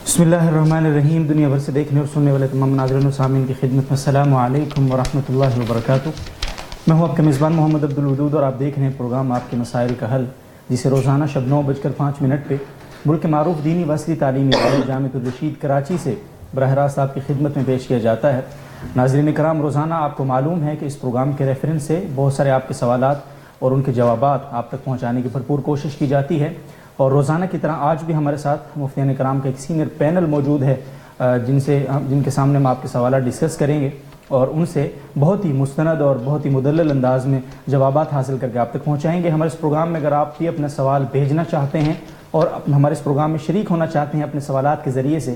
بسم اللہ الرحمن الرحیم. دنیا بھر سے دیکھنے اور سننے والے تمام ناظرین و سامعین کی خدمت میں السلام علیکم ورحمۃ اللہ وبرکاتہ. میں ہوں آپ کا میزبان محمد عبدالودود اور آپ دیکھ رہے ہیں پروگرام آپ کے مسائل کا حل، جسے روزانہ شب 9:05 پہ ملک کے معروف دینی و اصلی تعلیمی ادارے جامعۃ الرشید کراچی سے براہ راست آپ کی خدمت میں پیش کیا جاتا ہے. ناظرین کرام، روزانہ آپ کو معلوم ہے کہ اس پروگرام کے ریفرنس سے بہت سارے آپ کے سوالات اور ان کے جوابات آپ تک پہنچانے کی بھرپور کوشش کی جاتی ہے. اور روزانہ کی طرح آج بھی ہمارے ساتھ مفتیان کرام کا ایک سینئر پینل موجود ہے جن کے سامنے ہم آپ کے سوالات ڈسکس کریں گے اور ان سے بہت ہی مستند اور بہت ہی مدلل انداز میں جوابات حاصل کر کے آپ تک پہنچائیں گے. ہمارے اس پروگرام میں اگر آپ بھی اپنا سوال بھیجنا چاہتے ہیں اور ہمارے اس پروگرام میں شریک ہونا چاہتے ہیں اپنے سوالات کے ذریعے سے،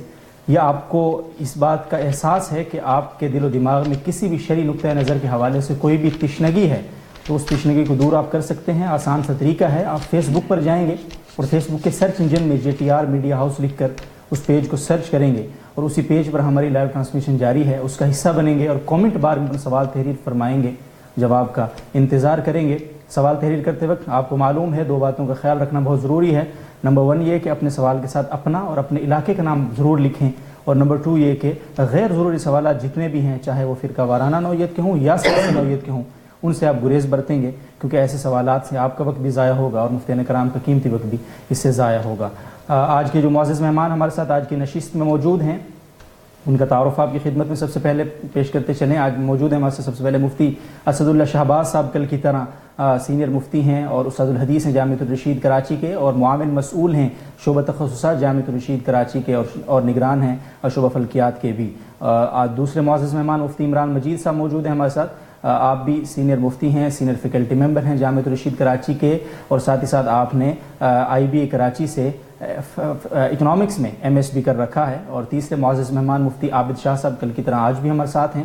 یا آپ کو اس بات کا احساس ہے کہ آپ کے دل و دماغ میں کسی بھی شرعی نقطۂ نظر کے حوالے سے کوئی بھی تشنگی ہے، تو اس تشنگی کو دور آپ کر سکتے ہیں. آسان سا طریقہ ہے، آپ فیس بک پر جائیں گے اور فیس بک کے سرچ انجن میں JTR میڈیا ہاؤس لکھ کر اس پیج کو سرچ کریں گے اور اسی پیج پر ہماری لائیو ٹرانسمیشن جاری ہے، اس کا حصہ بنیں گے اور کومنٹ بار میں اپنا سوال تحریر فرمائیں گے. جواب کا انتظار کریں گے. سوال تحریر کرتے وقت آپ کو معلوم ہے 2 باتوں کا خیال رکھنا بہت ضروری ہے. نمبر 1 یہ کہ اپنے سوال کے ساتھ اپنا اور اپنے علاقے کا نام ضرور لکھیں، اور نمبر 2 یہ کہ غیر ضروری سوالات جتنے بھی ہیں، چاہے وہ فرقہ وارانہ نوعیت کے ہوں یا سیاسی نوعیت کے ہوں، ان سے آپ گریز برتیں گے، کیونکہ ایسے سوالات سے آپ کا وقت بھی ضائع ہوگا اور مفتیان کرام کا قیمتی وقت بھی اس سے ضائع ہوگا. آج کے جو معزز مہمان ہمارے ساتھ آج کی نشست میں موجود ہیں، ان کا تعارف آپ کی خدمت میں سب سے پہلے پیش کرتے چلیں. آج موجود ہیں ہمارے ساتھ سب سے پہلے مفتی اسد اللہ شہباز صاحب، کل کی طرح سینئر مفتی ہیں اور استاد الحدیث ہیں جامعۃ الرشید کراچی کے، اور معاون مسئول ہیں شعبہ تخصصات جامعۃ الرشید کراچی کے اور نگران ہیں شعبہ فلکیات کے بھی. دوسرے معزز مہمان مفتی عمران مجید صاحب موجود ہیں ہمارے ساتھ. آپ بھی سینئر مفتی ہیں، سینئر فیکلٹی ممبر ہیں جامعۃ الرشید کراچی کے، اور ساتھ ہی ساتھ آپ نے IBA کراچی سے اکنامکس میں MS بھی کر رکھا ہے. اور تیسرے معزز مہمان مفتی عابد شاہ صاحب، کل کی طرح آج بھی ہمارے ساتھ ہیں.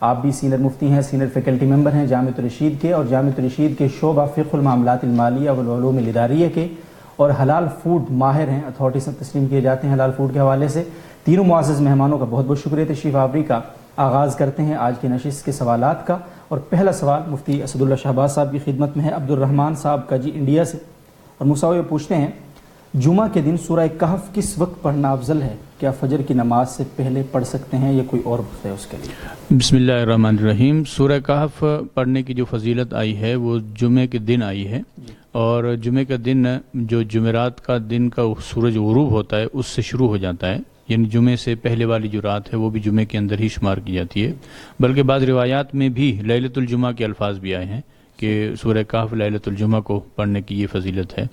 آپ بھی سینئر مفتی ہیں، سینئر فیکلٹی ممبر ہیں جامعۃ الرشید کے، اور جامعۃ الرشید کے شعبہ فقہ المعاملات المالیہ والعلوم الاداریہ کے، اور حلال فوڈ ماہر ہیں، اتھارٹی سے تسلیم کیے جاتے ہیں حلال فوڈ کے حوالے سے. تینوں معزز مہمانوں کا بہت بہت شکریہ تشریف آوری کا. آغاز کرتے ہیں آج کی نشست کے سوالات کا، اور پہلا سوال مفتی اسد اللہ شہباز صاحب کی خدمت میں ہے، عبد الرحمن صاحب کا، جی انڈیا سے. اور مساوی پوچھتے ہیں، جمعہ کے دن سورہ کہف کس وقت پڑھنا افضل ہے؟ کیا فجر کی نماز سے پہلے پڑھ سکتے ہیں یا کوئی اور وقت ہے اس کے لیے؟ بسم اللہ الرحمن الرحیم. سورہ کہف پڑھنے کی جو فضیلت آئی ہے وہ جمعے کے دن آئی ہے، اور جمعے کا دن جو جمعرات کا دن کا سورج غروب ہوتا ہے اس سے شروع ہو جاتا ہے، یعنی جمعے سے پہلے والی جو رات ہے وہ بھی جمعے کے اندر ہی شمار کی جاتی ہے. بلکہ بعض روایات میں بھی لیلۃ الجمعہ کے الفاظ بھی آئے ہیں کہ سورہ کہف لیلۃ الجمعہ کو پڑھنے کی یہ فضیلت ہے،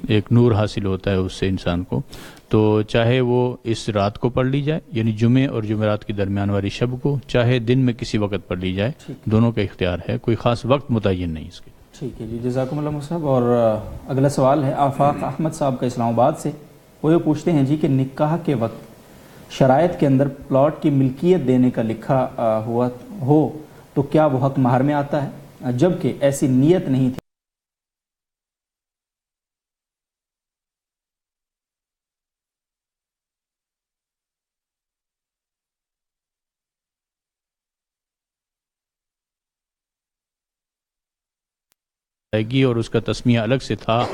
ایک نور حاصل ہوتا ہے اس سے انسان کو. تو چاہے وہ اس رات کو پڑھ لی جائے، یعنی جمعے اور جمعرات کے درمیان والی شب کو، چاہے دن میں کسی وقت پڑھ لی جائے، دونوں کا اختیار ہے، کوئی خاص وقت متعین نہیں اس کے. ٹھیک ہے جی، جزاکم اللہ صاحب. اور اگلا سوال ہے آفاق احمد صاحب کا اسلام آباد سے. وہ یہ پوچھتے ہیں جی کہ نکاح کے وقت شرائط کے اندر پلاٹ کی ملکیت دینے کا لکھا ہوا ہو تو کیا وہ حق مہر میں آتا ہے، جبکہ ایسی نیت نہیں تھی؟ اور اس کا تسمیہ الگ سے تھا،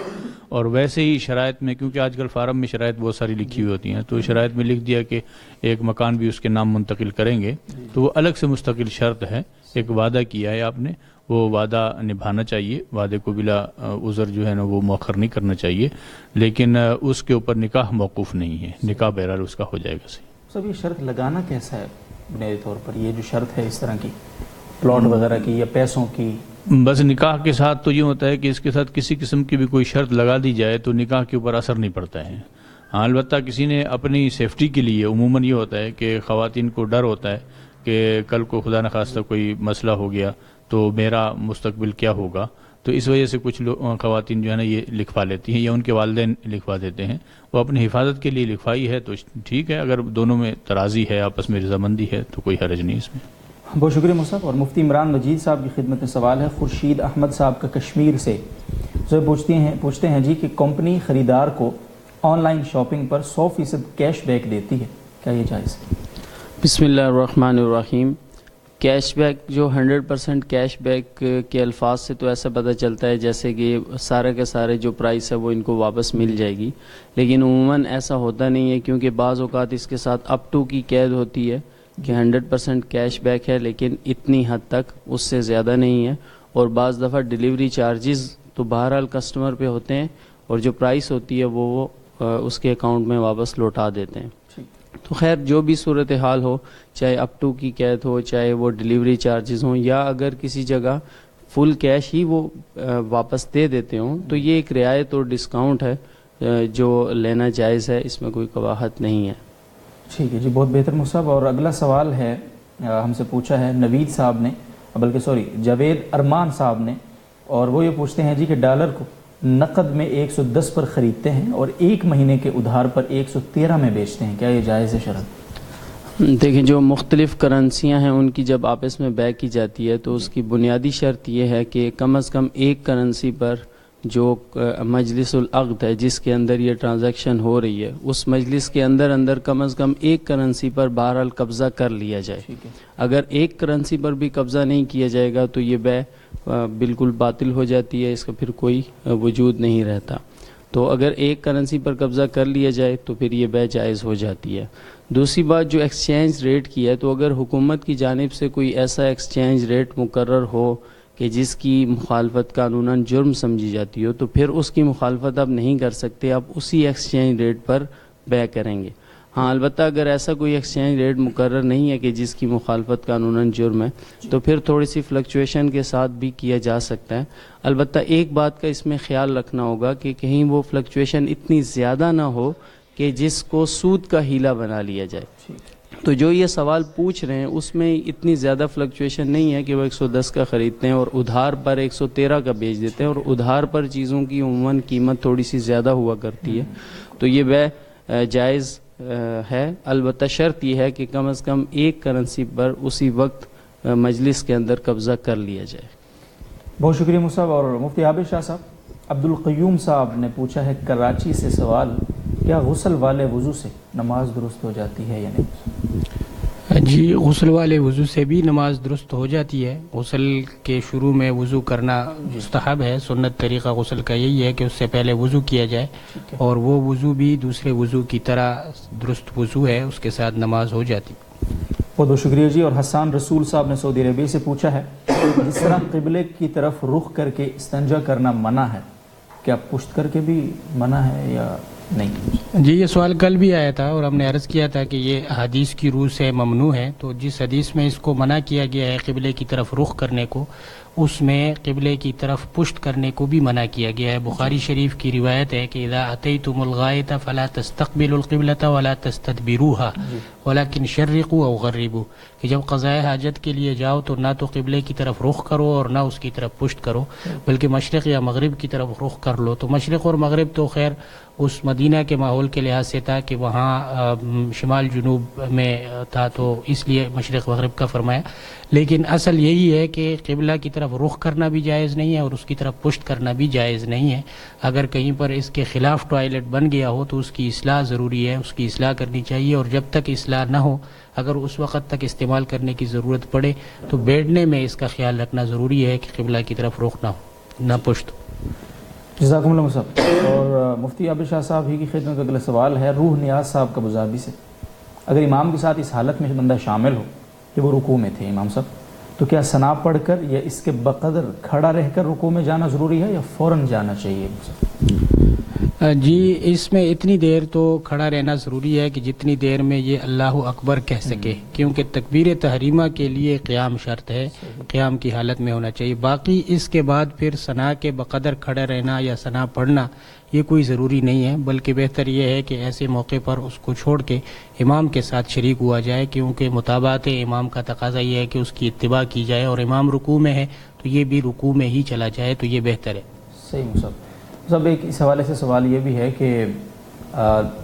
اور ویسے ہی شرائط میں، کیونکہ آج کل فارم میں شرائط بہت ساری لکھی ہوئی ہوتی ہیں، تو شرائط میں لکھ دیا کہ ایک مکان بھی اس کے نام منتقل کریں گے، تو وہ الگ سے مستقل شرط ہے. ایک وعدہ کیا ہے آپ نے، وہ وعدہ نبھانا چاہیے، وعدے کو بلا عذر جو ہے نا وہ مؤخر نہیں کرنا چاہیے، لیکن اس کے اوپر نکاح موقوف نہیں ہے، نکاح بہرحال اس کا ہو جائے گا. صحیح. سب یہ شرط لگانا کیسا ہے بنیادی طور پر، یہ جو شرط ہے اس طرح کی پلاٹ وغیرہ کی یا پیسوں کی؟ بس نکاح کے ساتھ تو یہ ہوتا ہے کہ اس کے ساتھ کسی قسم کی بھی کوئی شرط لگا دی جائے تو نکاح کے اوپر اثر نہیں پڑتا ہے. ہاں البتہ کسی نے اپنی سیفٹی کے لیے، عموماً یہ ہوتا ہے کہ خواتین کو ڈر ہوتا ہے کہ کل کو خدا نخواستہ کوئی مسئلہ ہو گیا تو میرا مستقبل کیا ہوگا، تو اس وجہ سے کچھ خواتین جو ہے نا یہ لکھوا لیتی ہیں، یا ان کے والدین لکھوا دیتے ہیں. وہ اپنی حفاظت کے لیے لکھوائی ہے تو ٹھیک ہے، اگر دونوں میں ترازی ہے، آپس میں رضامندی ہے تو کوئی حرج نہیں اس میں. بہت شکریہ مصعب. اور مفتی عمران مجید صاحب کی خدمت میں سوال ہے خورشید احمد صاحب کا کشمیر سے. پوچھتے ہیں جی کہ کمپنی خریدار کو on line shopping per 100% cash back دیتی ہے، کیا یہ جائز ہے؟ بسم اللہ الرحمن الرحیم. کیش بیک جو 100% کیش بیک کے الفاظ سے تو ایسا پتہ چلتا ہے جیسے کہ سارے کے سارے جو پرائس ہے وہ ان کو واپس مل جائے گی، لیکن عموماً ایسا ہوتا نہیں ہے، کیونکہ بعض اوقات اس کے ساتھ اپ ٹو کی قید ہوتی ہے کہ 100% کیش بیک ہے لیکن اتنی حد تک، اس سے زیادہ نہیں ہے، اور بعض دفعہ ڈیلیوری چارجز تو بہرحال کسٹمر پہ ہوتے ہیں اور جو پرائس ہوتی ہے وہ اس کے اکاؤنٹ میں واپس لوٹا دیتے ہیں۔ تو خیر جو بھی صورتحال ہو، چاہے اپ ٹو کی قید ہو، چاہے وہ ڈیلیوری چارجز ہوں، یا اگر کسی جگہ فل کیش ہی وہ واپس دے دیتے ہوں، تو یہ ایک رعایت اور ڈسکاؤنٹ ہے جو لینا جائز ہے، اس میں کوئی قباحت نہیں ہے۔ ٹھیک ہے جی، بہت بہتر مصعب۔ اور اگلا سوال ہے ہم سے پوچھا ہے نوید صاحب نے، بلکہ جاوید ارمان صاحب نے، اور وہ یہ پوچھتے ہیں جی کہ ڈالر کو نقد میں 110 پر خریدتے ہیں اور 1 مہینے کے ادھار پر 113 میں بیچتے ہیں، کیا یہ جائز ہے شرعاً؟ دیکھیں جو مختلف کرنسیاں ہیں ان کی جب آپس میں بیع کی جاتی ہے تو اس کی بنیادی شرط یہ ہے کہ کم از کم ایک کرنسی پر جو مجلس العقد ہے جس کے اندر یہ ٹرانزیکشن ہو رہی ہے، اس مجلس کے اندر کم از کم ایک کرنسی پر بہرحال قبضہ کر لیا جائے۔ اگر ایک کرنسی پر بھی قبضہ نہیں کیا جائے گا تو یہ بیع بالکل باطل ہو جاتی ہے، اس کا پھر کوئی وجود نہیں رہتا۔ تو اگر ایک کرنسی پر قبضہ کر لیا جائے تو پھر یہ بیع جائز ہو جاتی ہے۔ دوسری بات جو ایکسچینج ریٹ کی ہے، تو اگر حکومت کی جانب سے کوئی ایسا ایکسچینج ریٹ مقرر ہو کہ جس کی مخالفت قانوناً جرم سمجھی جاتی ہو، تو پھر اس کی مخالفت آپ نہیں کر سکتے، آپ اسی ایکسچینج ریٹ پر بیع کریں گے۔ ہاں البتہ اگر ایسا کوئی ایکسچینج ریٹ مقرر نہیں ہے کہ جس کی مخالفت قانوناً جرم ہے، تو پھر تھوڑی سی فلکچویشن کے ساتھ بھی کیا جا سکتا ہے۔ البتہ ایک بات کا اس میں خیال رکھنا ہوگا کہ کہیں وہ فلکچویشن اتنی زیادہ نہ ہو کہ جس کو سود کا ہیلہ بنا لیا جائے۔ تو جو یہ سوال پوچھ رہے ہیں اس میں اتنی زیادہ فلکچویشن نہیں ہے کہ وہ 110 کا خریدتے ہیں اور ادھار پر 113 کا بیچ دیتے ہیں، اور ادھار پر چیزوں کی عموماً قیمت تھوڑی سی زیادہ ہوا کرتی ہے، تو یہ بیع جائز ہے۔ البتہ شرط یہ ہے کہ کم از کم ایک کرنسی پر اسی وقت مجلس کے اندر قبضہ کر لیا جائے۔ بہت شکریہ مصعب۔ اور مفتی عابد شاہ صاحب، عبدالقیوم صاحب نے پوچھا ہے کراچی سے سوال، کیا غسل والے وضو سے نماز درست ہو جاتی ہے یا نہیں؟ جی غسل والے وضو سے بھی نماز درست ہو جاتی ہے۔ غسل کے شروع میں وضو کرنا مستحب ہے، سنت طریقہ غسل کا یہی ہے کہ اس سے پہلے وضو کیا جائے، اور وہ وضو بھی دوسرے وضو کی طرح درست وضو ہے، اس کے ساتھ نماز ہو جاتی۔ بہت بہت شکریہ جی۔ اور حسان رسول صاحب نے سعودی عربیہ سے پوچھا ہے جس طرح قبلے کی طرف رخ کر کے استنجا کرنا منع ہے، کیا پشت کر کے بھی منع ہے یا نہیں؟ جی یہ سوال کل بھی آیا تھا اور ہم نے عرض کیا تھا کہ یہ حدیث کی روح سے ممنوع ہے، تو جس حدیث میں اس کو منع کیا گیا ہے قبلے کی طرف رخ کرنے کو، اس میں قبلے کی طرف پشت کرنے کو بھی منع کیا گیا ہے۔ بخاری شریف کی روایت ہے کہ اذا اتیتم الغائط فلا تستقبلوا القبلة ولا تستدبروها ولكن شرقوا او غربوا، کہ جب قضاء حاجت کے لیے جاؤ تو نہ تو قبلے کی طرف رخ کرو اور نہ اس کی طرف پشت کرو، بلکہ مشرق یا مغرب کی طرف رخ کر لو۔ تو مشرق اور مغرب تو خیر اس مدینہ کے ماحول کے لحاظ سے تھا کہ وہاں شمال جنوب میں تھا، تو اس لیے مشرق مغرب کا فرمایا، لیکن اصل یہی ہے کہ قبلہ کی طرف رخ کرنا بھی جائز نہیں ہے اور اس کی طرف پشت کرنا بھی جائز نہیں ہے۔ اگر کہیں پر اس کے خلاف ٹوائلٹ بن گیا ہو تو اس کی اصلاح ضروری ہے، اس کی اصلاح کرنی چاہیے، اور جب تک اصلاح نہ ہو، اگر اس وقت تک استعمال کرنے کی ضرورت پڑے تو بیٹھنے میں اس کا خیال رکھنا ضروری ہے کہ قبلہ کی طرف رخ نہ ہو، نہ پشت۔ جزاکم اللہ مصعب۔ اور مفتی عابد شاہ صاحب ہی کی خدمت کا اگلا سوال ہے روح نیاز صاحب کا ابوظہبی سے، اگر امام کے ساتھ اس حالت میں بندہ شامل ہو کہ وہ رکوع میں تھے امام صاحب، تو کیا ثنا پڑھ کر یا اس کے بقدر کھڑا رہ کر رکوع میں جانا ضروری ہے یا فوراً جانا چاہیے؟ جی اس میں اتنی دیر تو کھڑا رہنا ضروری ہے کہ جتنی دیر میں یہ اللہ اکبر کہہ سکے، کیونکہ تکبیر تحریمہ کے لیے قیام شرط ہے، قیام کی حالت میں ہونا چاہیے۔ باقی اس کے بعد پھر ثنا کے بقدر کھڑا رہنا یا ثنا پڑھنا یہ کوئی ضروری نہیں ہے، بلکہ بہتر یہ ہے کہ ایسے موقع پر اس کو چھوڑ کے امام کے ساتھ شریک ہوا جائے، کیونکہ متابعت امام کا تقاضا یہ ہے کہ اس کی اتباع کی جائے، اور امام رکوع میں ہے تو یہ بھی رکوع میں ہی چلا جائے تو یہ بہتر ہے۔ صحیح مصعب۔ صاحب ایک اس حوالے سے سوال یہ بھی ہے کہ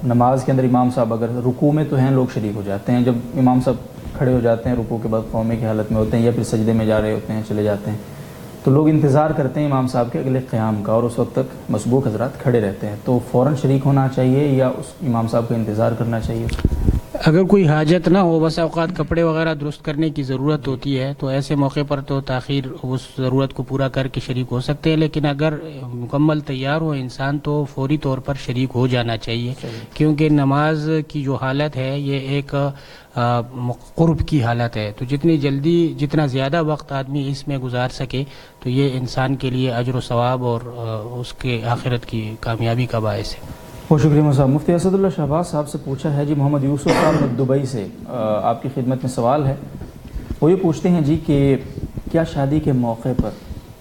نماز کے اندر امام صاحب اگر رکوع میں تو ہیں لوگ شریک ہو جاتے ہیں، جب امام صاحب کھڑے ہو جاتے ہیں رکوع کے بعد قومے کی حالت میں ہوتے ہیں یا پھر سجدے میں جا رہے ہوتے ہیں چلے جاتے ہیں، تو لوگ انتظار کرتے ہیں امام صاحب کے اگلے قیام کا اور اس وقت تک مسبوق حضرات کھڑے رہتے ہیں، تو فوراً شریک ہونا چاہیے یا اس امام صاحب کا انتظار کرنا چاہیے؟ اگر کوئی حاجت نہ ہو، بس اوقات کپڑے وغیرہ درست کرنے کی ضرورت ہوتی ہے، تو ایسے موقع پر تو تاخیر اس ضرورت کو پورا کر کے شریک ہو سکتے ہیں، لیکن اگر مکمل تیار ہو انسان تو فوری طور پر شریک ہو جانا چاہیے، کیونکہ نماز کی جو حالت ہے یہ ایک قرب کی حالت ہے، تو جتنی جلدی جتنا زیادہ وقت آدمی اس میں گزار سکے تو یہ انسان کے لیے اجر و ثواب اور اس کے آخرت کی کامیابی کا باعث ہے۔ بہت شکریہ صاحب۔ مفتی اسد اللہ شہباز صاحب سے پوچھا ہے جی، محمد یوسف صاحب دبئی سے آپ کی خدمت میں سوال ہے، وہ یہ پوچھتے ہیں جی کہ کیا شادی کے موقع پر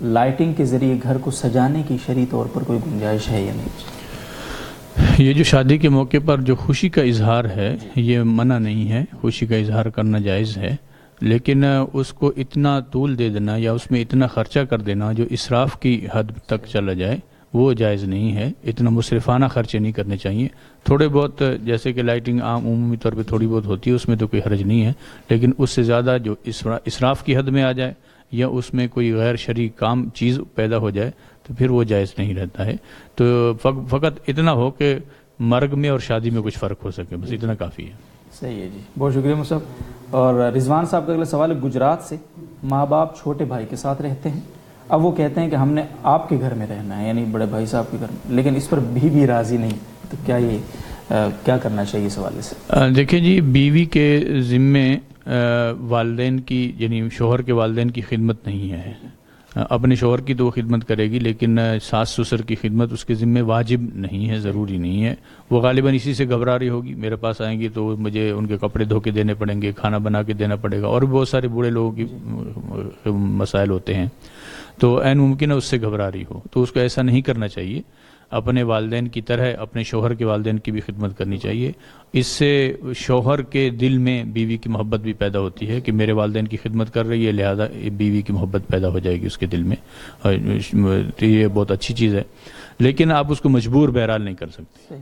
لائٹنگ کے ذریعے گھر کو سجانے کی شرعی طور پر کوئی گنجائش ہے یا نہیں؟ یہ جو شادی کے موقع پر جو خوشی کا اظہار ہے یہ منع نہیں ہے، خوشی کا اظہار کرنا جائز ہے، لیکن اس کو اتنا طول دے دینا یا اس میں اتنا خرچہ کر دینا جو اسراف کی حد تک چلا جائے وہ جائز نہیں ہے۔ اتنا مصرفانہ خرچے نہیں کرنے چاہیے، تھوڑے بہت جیسے کہ لائٹنگ عمومی طور پہ تھوڑی بہت ہوتی ہے اس میں تو کوئی حرج نہیں ہے، لیکن اس سے زیادہ جو اسراف کی حد میں آ جائے یا اس میں کوئی غیر شرعی کام چیز پیدا ہو جائے تو پھر وہ جائز نہیں رہتا ہے۔ تو فقط اتنا ہو کہ مرگ میں اور شادی میں کچھ فرق ہو سکے، بس اتنا کافی ہے۔ صحیح ہے جی، بہت شکریہ مصعب۔ اور رضوان صاحب کا اگلا سوال ہے، گجرات سے، ماں باپ چھوٹے بھائی کے ساتھ رہتے ہیں، اب وہ کہتے ہیں کہ ہم نے آپ کے گھر میں رہنا ہے، یعنی بڑے بھائی صاحب کے گھر میں، لیکن اس پر بھی راضی نہیں، تو کیا یہ کیا کرنا چاہیے اس حوالے سے؟ دیکھیں جی، بیوی کے ذمے والدین کی یعنی شوہر کے والدین کی خدمت نہیں ہے، اپنے شوہر کی تو وہ خدمت کرے گی، لیکن ساس سسر کی خدمت اس کے ذمے واجب نہیں ہے، ضروری نہیں ہے۔ وہ غالباً اسی سے گھبرا رہی ہوگی، میرے پاس آئیں گی تو مجھے ان کے کپڑے دھو کے دینے پڑیں گے، کھانا بنا کے دینا پڑے گا، اور بھی بہت سارے بوڑھے لوگوں کی مسائل ہوتے ہیں، تو عین ممکن ہے اس سے گھبرا رہی ہو، تو اس کو ایسا نہیں کرنا چاہیے۔ اپنے والدین کی طرح اپنے شوہر کے والدین کی بھی خدمت کرنی چاہیے، اس سے شوہر کے دل میں بیوی کی محبت بھی پیدا ہوتی ہے کہ میرے والدین کی خدمت کر رہی ہے، لہذا بیوی کی محبت پیدا ہو جائے گی اس کے دل میں، یہ بہت اچھی چیز ہے، لیکن آپ اس کو مجبور بہرحال نہیں کر سکتے،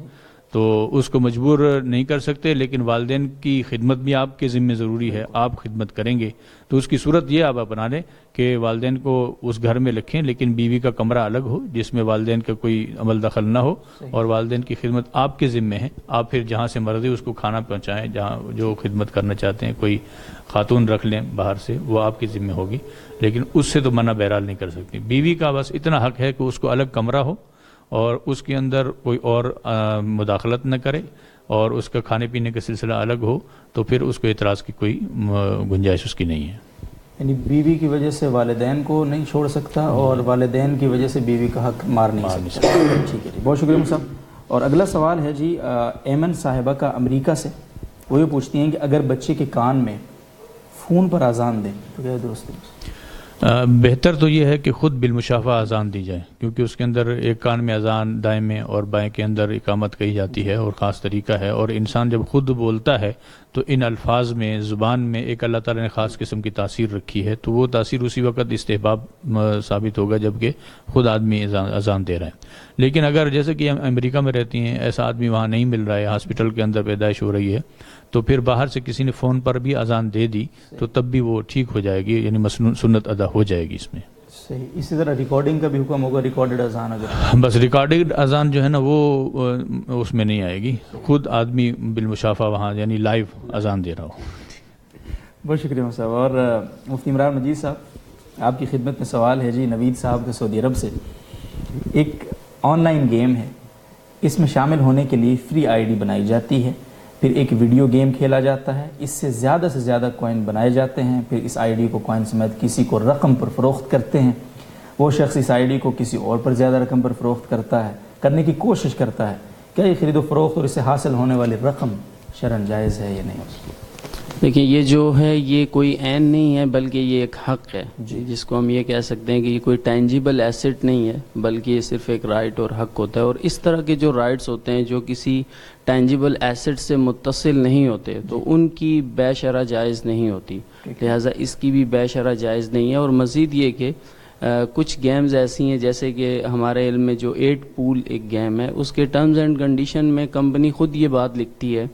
تو اس کو مجبور نہیں کر سکتے، لیکن والدین کی خدمت بھی آپ کے ذمہ ضروری ہے، آپ خدمت کریں گے تو اس کی صورت یہ آپ اپنا لیں کہ والدین کو اس گھر میں رکھیں، لیکن بیوی کا کمرہ الگ ہو جس میں والدین کا کوئی عمل دخل نہ ہو، اور والدین کی خدمت آپ کے ذمہ ہے، آپ پھر جہاں سے مرضی اس کو کھانا پہنچائیں، جہاں جو خدمت کرنا چاہتے ہیں، کوئی خاتون رکھ لیں باہر سے، وہ آپ کی ذمہ ہوگی، لیکن اس سے تو منع بہرحال نہیں کر سکتی۔ بیوی کا بس اتنا حق ہے کہ اس کو الگ کمرہ ہو اور اس کے اندر کوئی اور مداخلت نہ کرے، اور اس کا کھانے پینے کا سلسلہ الگ ہو، تو پھر اس کو اعتراض کی کوئی گنجائش اس کی نہیں ہے۔ یعنی بیوی کی وجہ سے والدین کو نہیں چھوڑ سکتا اور والدین کی وجہ سے بیوی کا حق مار نہیں سکتا۔ ٹھیک ہے جی، بہت شکریہ صاحب۔ اور اگلا سوال ہے جی ایمن صاحبہ کا امریکہ سے، وہ یہ پوچھتی ہیں کہ اگر بچے کے کان میں فون پر اذان دیں تو کیا درست ہے؟ بہتر تو یہ ہے کہ خود بالمشافہ اذان دی جائے، کیونکہ اس کے اندر ایک کان میں اذان، دائیں میں اور بائیں کے اندر اقامت کہی جاتی ہے، اور خاص طریقہ ہے، اور انسان جب خود بولتا ہے تو ان الفاظ میں، زبان میں ایک اللہ تعالیٰ نے خاص قسم کی تاثیر رکھی ہے، تو وہ تاثیر اسی وقت استحباب ثابت ہوگا جبکہ خود آدمی اذان دے رہا ہے۔ لیکن اگر جیسے کہ ہم امریکہ میں رہتی ہیں، ایسا آدمی وہاں نہیں مل رہا ہے، ہاسپٹل کے اندر پیدائش ہو رہی ہے، تو پھر باہر سے کسی نے فون پر بھی اذان دے دی تو تب بھی وہ ٹھیک ہو جائے گی، یعنی مسنون سنت ادا ہو جائے گی اس میں۔ صحیح۔ اسی طرح ریکارڈنگ کا بھی حکم ہوگا، ریکارڈڈ اذان اگر بس ریکارڈڈ اذان جو ہے نا وہ اس میں نہیں آئے گی، خود آدمی بالمشافہ وہاں یعنی لائیو اذان دے رہا ہو۔ بہت شکریہ صاحب۔ اور مفتی عمران مجید صاحب، آپ کی خدمت میں سوال ہے جی نوید صاحب کے سعودی عرب سے، ایک آن لائن گیم ہے، اس میں شامل ہونے کے لیے فری آئی ڈی بنائی جاتی ہے، پھر ایک ویڈیو گیم کھیلا جاتا ہے، اس سے زیادہ کوائن بنائے جاتے ہیں، پھر اس آئی ڈی کو کوائن سمیت کسی کو رقم پر فروخت کرتے ہیں، وہ شخص اس آئی ڈی کو کسی اور پر زیادہ رقم پر فروخت کرنے کی کوشش کرتا ہے، کیا یہ خرید و فروخت اور اس سے حاصل ہونے والی رقم شرعاً جائز ہے یا نہیں؟ دیکھیں، یہ جو ہے یہ کوئی عین نہیں ہے بلکہ یہ ایک حق ہے، جس کو ہم یہ کہہ سکتے ہیں کہ یہ کوئی ٹینجیبل ایسٹ نہیں ہے بلکہ یہ صرف ایک رائٹ اور حق ہوتا ہے، اور اس طرح کے جو رائٹس ہوتے ہیں جو کسی ٹینجیبل ایسٹ سے متصل نہیں ہوتے تو ان کی بے شرع جائز نہیں ہوتی، لہٰذا اس کی بھی بے شرع جائز نہیں ہے۔ اور مزید یہ کہ کچھ گیمز ایسی ہیں جیسے کہ ہمارے علم میں جو 8 پول ایک گیم ہے، اس کے ٹرمز اینڈ کنڈیشن میں کمپنی خود یہ بات لکھتی ہے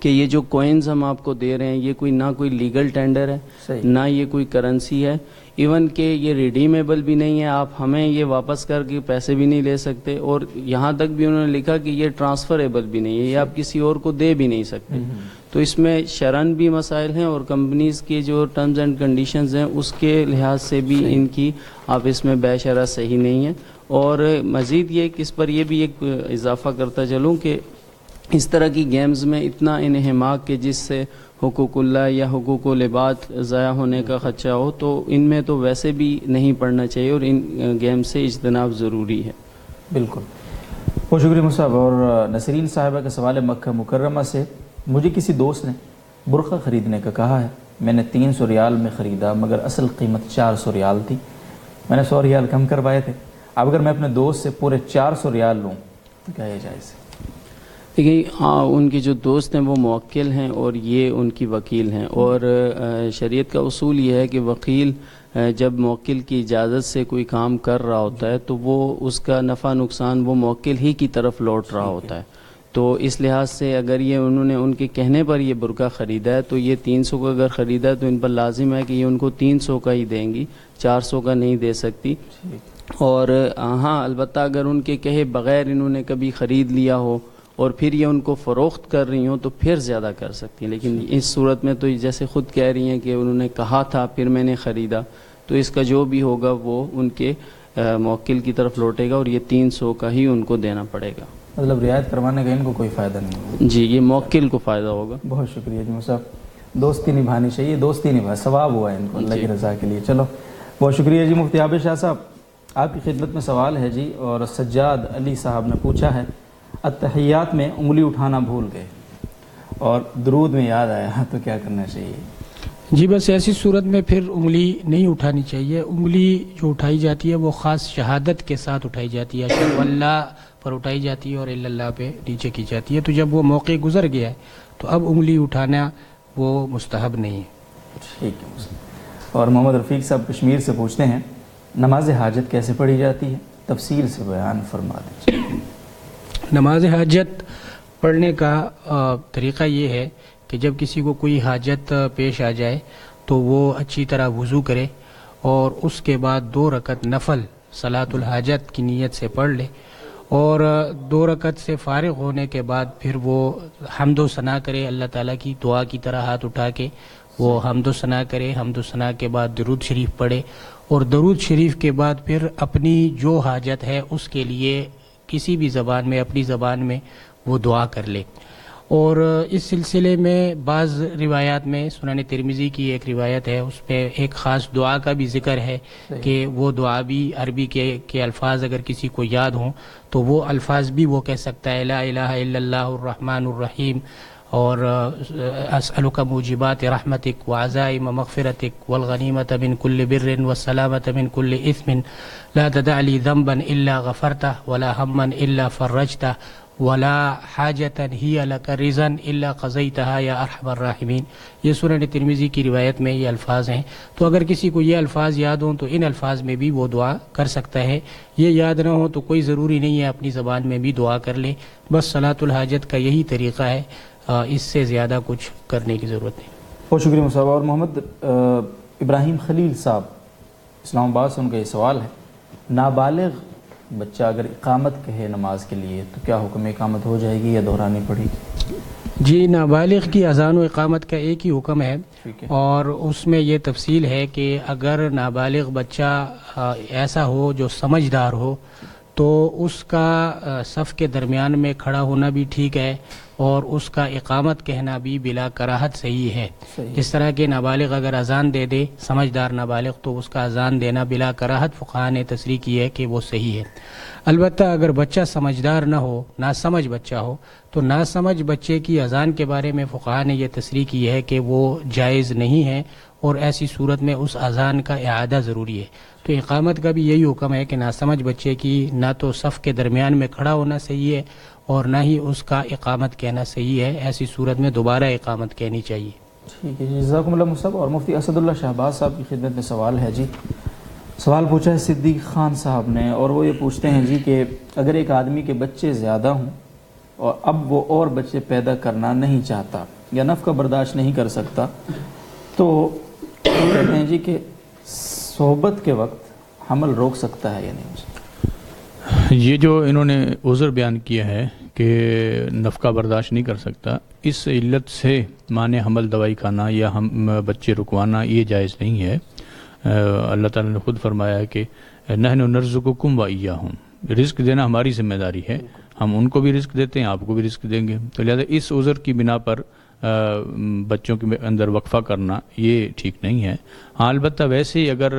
کہ یہ جو کوئنز ہم آپ کو دے رہے ہیں یہ کوئی نہ کوئی لیگل ٹینڈر ہے، نہ یہ کوئی کرنسی ہے، ایون کہ یہ ریڈیمیبل بھی نہیں ہے، آپ ہمیں یہ واپس کر کے پیسے بھی نہیں لے سکتے، اور یہاں تک بھی انہوں نے لکھا کہ یہ ٹرانسفریبل بھی نہیں ہے، یہ آپ کسی اور کو دے بھی نہیں سکتے۔ تو اس میں شرعاً بھی مسائل ہیں، اور کمپنیز کی جو ٹرمز اینڈ کنڈیشنز ہیں اس کے لحاظ سے بھی ان کی آپس میں بے شرع صحیح نہیں ہے۔ اور مزید یہ کہ اس پر یہ بھی ایک اضافہ کرتا چلوں کہ اس طرح کی گیمز میں اتنا انہماک کہ جس سے حقوق اللہ یا حقوق العباد ضائع ہونے کا خدشہ ہو، تو ان میں تو ویسے بھی نہیں پڑھنا چاہیے، اور ان گیم سے اجتناب ضروری ہے۔ بالکل، بہت شکریہ مصعب۔ اور نسرین صاحبہ کا سوال ہے مکہ مکرمہ سے، مجھے کسی دوست نے برقع خریدنے کا کہا ہے، میں نے 300 ریال میں خریدا مگر اصل قیمت 400 ریال تھی، میں نے 100 ریال کم کروائے تھے، اب اگر میں اپنے دوست سے پورے 400 ریال لوں تو کیا یہ جائز ہے؟ دیکھیے، ان کے جو دوست ہیں وہ موکل ہیں اور یہ ان کی وکیل ہیں، اور شریعت کا اصول یہ ہے کہ وکیل جب موکل کی اجازت سے کوئی کام کر رہا ہوتا ہے تو وہ اس کا نفع نقصان وہ موکل ہی کی طرف لوٹ رہا ہوتا ہے۔ تو اس لحاظ سے اگر یہ انہوں نے ان کے کہنے پر یہ برقع خریدا ہے تو یہ 300 کا اگر خریدا ہے تو ان پر لازم ہے کہ یہ ان کو 300 کا ہی دیں گی، 400 کا نہیں دے سکتی۔ اور ہاں، البتہ اگر ان کے کہے بغیر انہوں نے کبھی خرید لیا ہو اور پھر یہ ان کو فروخت کر رہی ہوں تو پھر زیادہ کر سکتی ہیں، لیکن اس صورت میں تو جیسے خود کہہ رہی ہیں کہ انہوں نے کہا تھا پھر میں نے خریدا، تو اس کا جو بھی ہوگا وہ ان کے موکل کی طرف لوٹے گا، اور یہ 300 کا ہی ان کو دینا پڑے گا۔ مطلب رعایت کروانے کا ان کو کوئی فائدہ نہیں ہوگا؟ جی، یہ موکل کو فائدہ ہوگا۔ بہت شکریہ جی مصعب، دوستی نبھانی چاہیے، دوستی نبھا، ثواب ہوا ہے ان کو اللہ کی رضا کے لیے۔ چلو بہت شکریہ جی مفتی عابد شاہ صاحب، آپ کی خدمت میں سوال ہے جی، اور سجاد علی صاحب نے پوچھا ہے، التحیات میں انگلی اٹھانا بھول گئے اور درود میں یاد آیا تو کیا کرنا چاہیے؟ جی بس ایسی صورت میں پھر انگلی نہیں اٹھانی چاہیے۔ انگلی جو اٹھائی جاتی ہے وہ خاص شہادت کے ساتھ اٹھائی جاتی ہے، اشہد اللہ پر اٹھائی جاتی ہے اور الا اللہ پہ نیچے کی جاتی ہے۔ تو جب وہ موقع گزر گیا ہے تو اب انگلی اٹھانا وہ مستحب نہیں ہے۔ ٹھیک ہے۔ اور محمد رفیق صاحب کشمیر سے پوچھتے ہیں، نماز حاجت کیسے پڑھی جاتی ہے؟ تفصیل سے بیان فرما دیجیے۔ نماز حاجت پڑھنے کا طریقہ یہ ہے کہ جب کسی کو کوئی حاجت پیش آ جائے تو وہ اچھی طرح وضو کرے، اور اس کے بعد 2 رکعت نفل صلاۃ الحاجت کی نیت سے پڑھ لے، اور 2 رکعت سے فارغ ہونے کے بعد پھر وہ حمد و ثنا کرے، اللہ تعالیٰ کی دعا کی طرح ہاتھ اٹھا کے وہ حمد و ثنا کرے، حمد و ثنا کے بعد درود شریف پڑھے، اور درود شریف کے بعد پھر اپنی جو حاجت ہے اس کے لیے کسی بھی زبان میں، اپنی زبان میں وہ دعا کر لے۔ اور اس سلسلے میں بعض روایات میں، سنن ترمذی کی ایک روایت ہے، اس پہ ایک خاص دعا کا بھی ذکر ہے کہ وہ دعا بھی عربی کے الفاظ اگر کسی کو یاد ہوں تو وہ الفاظ بھی وہ کہہ سکتا ہے، لا الہ الا اللہ الرحمن الرحیم، اور اسألک موجبات رحمتک وعزائم مغفرتک والغنیمت من کل بر والسلامت من کل اثم لا تدع لی ذنبا الا غفرتہ ولا ہما الا فرجتہ ولا حاجتا ہی لک رضا الا قضیتہا یا ارحم الراحمین۔ یہ سنن ترمذی کی روایت میں یہ الفاظ ہیں، تو اگر کسی کو یہ الفاظ یاد ہوں تو ان الفاظ میں بھی وہ دعا کر سکتا ہے۔ یہ یاد نہ ہو تو کوئی ضروری نہیں ہے اپنی زبان میں بھی دعا کر لے، بس صلاۃ الحاجت کا یہی طریقہ ہے، اس سے زیادہ کچھ کرنے کی ضرورت نہیں۔ بہت شکریہ مصعب۔ اور محمد ابراہیم خلیل صاحب اسلام آباد سے، ان کا یہ سوال ہے، نابالغ بچہ اگر اقامت کہے نماز کے لیے تو کیا حکم اقامت ہو جائے گی یا دہرانی پڑے گی؟ جی، نابالغ کی اذان و اقامت کا ایک ہی حکم ہے، اور اس میں یہ تفصیل ہے کہ اگر نابالغ بچہ ایسا ہو جو سمجھدار ہو تو اس کا صف کے درمیان میں کھڑا ہونا بھی ٹھیک ہے، اور اس کا اقامت کہنا بھی بلا کراہت صحیح ہے۔ جس طرح کہ نابالغ اگر اذان دے دے، سمجھدار نابالغ، تو اس کا اذان دینا بلا کراہت فقہاء نے تصریح کی ہے کہ وہ صحیح ہے۔ البتہ اگر بچہ سمجھدار نہ ہو، ناسمجھ بچہ ہو، تو ناسمجھ بچے کی اذان کے بارے میں فقہاء نے یہ تصریح کی ہے کہ وہ جائز نہیں ہے، اور ایسی صورت میں اس اذان کا اعادہ ضروری ہے۔ تو اقامت کا بھی یہی حکم ہے کہ ناسمجھ بچے کی نہ تو صف کے درمیان میں کھڑا ہونا صحیح ہے اور نہ ہی اس کا اقامت کہنا صحیح ہے، ایسی صورت میں دوبارہ اقامت کہنی چاہیے۔ ٹھیک ہے جی، جزاکم اللہ مصعب۔ اور مفتی اسد اللہ شہباز صاحب کی خدمت میں سوال ہے جی، سوال پوچھا ہے صدیق خان صاحب نے، اور وہ یہ پوچھتے ہیں جی کہ اگر ایک آدمی کے بچے زیادہ ہوں اور اب وہ اور بچے پیدا کرنا نہیں چاہتا یا نفقہ برداشت نہیں کر سکتا، تو کہتے ہیں جی کہ صحبت کے وقت حمل روک سکتا ہے یا نہیں؟ یہ جو انہوں نے عذر بیان کیا ہے کہ نفقہ برداشت نہیں کر سکتا، اس علت سے معنی حمل دوائی کھانا یا ہم بچے رکوانا یہ جائز نہیں ہے۔ اللہ تعالیٰ نے خود فرمایا ہے کہ نحن نرزقکم و ایاہم، رزق دینا ہماری ذمہ داری ہے، ہم ان کو بھی رزق دیتے ہیں، آپ کو بھی رزق دیں گے، تو لہذا اس عذر کی بنا پر بچوں کے اندر وقفہ کرنا یہ ٹھیک نہیں ہے۔ ہاں البتہ ویسے ہی اگر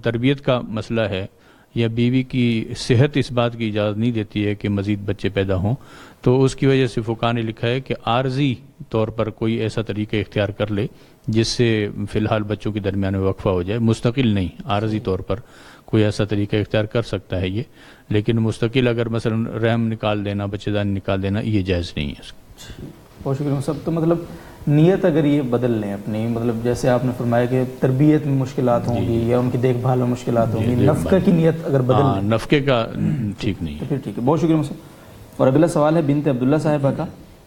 تربیت کا مسئلہ ہے یا بیوی کی صحت اس بات کی اجازت نہیں دیتی ہے کہ مزید بچے پیدا ہوں، تو اس کی وجہ سے فقہاء نے لکھا ہے کہ عارضی طور پر کوئی ایسا طریقہ اختیار کر لے جس سے فی الحال بچوں کے درمیان میں وقفہ ہو جائے، مستقل نہیں، عارضی طور پر کوئی ایسا طریقہ اختیار کر سکتا ہے یہ، لیکن مستقل اگر مثلا رحم نکال دینا، بچے دانی نکال دینا، یہ جائز نہیں ہے۔ بہت شکریہ صاحب۔ تو مطلب نیت اگر یہ بدل لیں اپنی، مطلب جیسے آپ نے فرمایا کہ تربیت میں مشکلات ہوں گی یا ان کی دیکھ بھال میں مشکلات ہوں گی، نفقہ کی نیت اگر بدل لیں، نفقے کا ٹھیک نہیں ہے، تو پھر ٹھیک ہے۔ بہت شکریہ صاحب۔ اور اگلا سوال ہے بنت عبداللہ صاحبہ کا،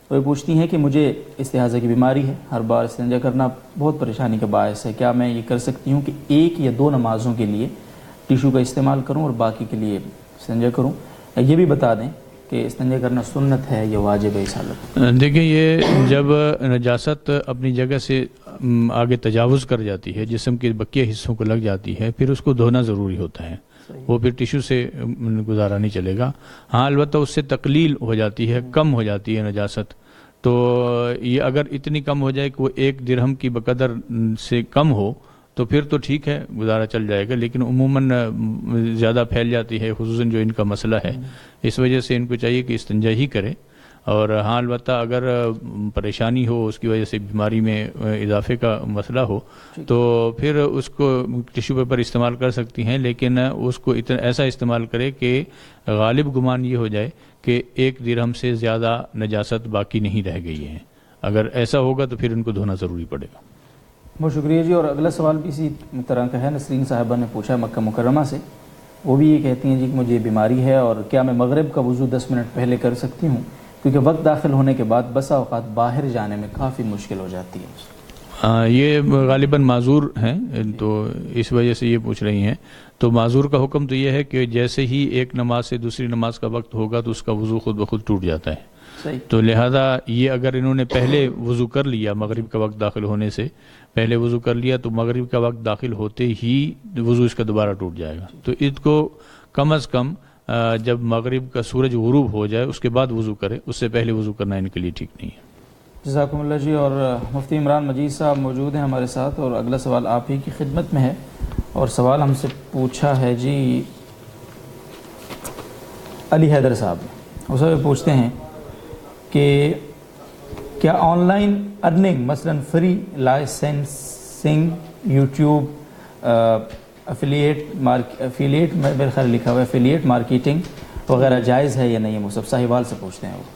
وہ پوچھتی ہیں کہ مجھے استحاضہ کی بیماری ہے، ہر بار استنجا کرنا بہت پریشانی کا باعث ہے، کیا میں یہ کر سکتی ہوں کہ ایک یا دو نمازوں کے لیے ٹیشو کا استعمال کروں اور باقی کے لیے استنجا کروں؟ یہ بھی بتا دیں کہ استنجا کرنا سنت ہے یا واجب ہے اس حالت؟ دیکھیں، یہ جب نجاست اپنی جگہ سے آگے تجاوز کر جاتی ہے، جسم کے بقیہ حصوں کو لگ جاتی ہے، پھر اس کو دھونا ضروری ہوتا ہے، وہ پھر ٹیشو سے گزارا نہیں چلے گا۔ ہاں البتہ اس سے تقلیل ہو جاتی ہے، کم ہو جاتی ہے نجاست، تو یہ اگر اتنی کم ہو جائے کہ وہ 1 درہم کی بقدر سے کم ہو تو پھر تو ٹھیک ہے، گزارا چل جائے گا، لیکن عموماً زیادہ پھیل جاتی ہے، خصوصاً جو ان کا مسئلہ ہے، اس وجہ سے ان کو چاہیے کہ استنجا ہی کرے۔ اور ہاں البتہ اگر پریشانی ہو، اس کی وجہ سے بیماری میں اضافے کا مسئلہ ہو، تو پھر اس کو ٹیشو پیپر استعمال کر سکتی ہیں، لیکن اس کو ایسا استعمال کرے کہ غالب گمان یہ ہو جائے کہ 1 درہم سے زیادہ نجاست باقی نہیں رہ گئی ہے۔ اگر ایسا ہوگا تو پھر ان کو دھونا ضروری پڑے گا۔ بہت شکریہ جی۔ اور اگلا سوال بھی اسی طرح کا ہے، نسرین صاحبہ نے پوچھا مکہ مکرمہ سے، وہ بھی یہ کہتی ہیں جی کہ مجھے بیماری ہے اور کیا میں مغرب کا وضو 10 منٹ پہلے کر سکتی ہوں، کیونکہ وقت داخل ہونے کے بعد بسا اوقات باہر جانے میں کافی مشکل ہو جاتی ہے۔ یہ غالباً معذور ہیں، تو اس وجہ سے یہ پوچھ رہی ہیں۔ تو معذور کا حکم تو یہ ہے کہ جیسے ہی ایک نماز سے دوسری نماز کا وقت ہوگا تو اس کا وضو خود بخود ٹوٹ جاتا ہے، تو لہذا یہ اگر انہوں نے پہلے وضو کر لیا، مغرب کا وقت داخل ہونے سے پہلے وضو کر لیا، تو مغرب کا وقت داخل ہوتے ہی وضو اس کا دوبارہ ٹوٹ جائے گا۔ تو اس کو کم از کم جب مغرب کا سورج غروب ہو جائے اس کے بعد وضو کرے، اس سے پہلے وضو کرنا ان کے لیے ٹھیک نہیں ہے۔ جزاکم اللہ جی۔ اور مفتی عمران مجید صاحب موجود ہیں ہمارے ساتھ، اور اگلا سوال آپ ہی کی خدمت میں ہے، اور سوال ہم سے پوچھا ہے جی علی حیدر صاحب نے۔ وہ سب پوچھتے ہیں کہ کیا آن لائن ارننگ مثلا فری لائسنسنگ، یوٹیوب افیلیٹ میرے خیال لکھا ہوا ہے، افیلیٹ مارکیٹنگ وغیرہ جائز ہے یا نہیں؟ وہ سب ساہیوال سے پوچھتے ہیں۔ وہ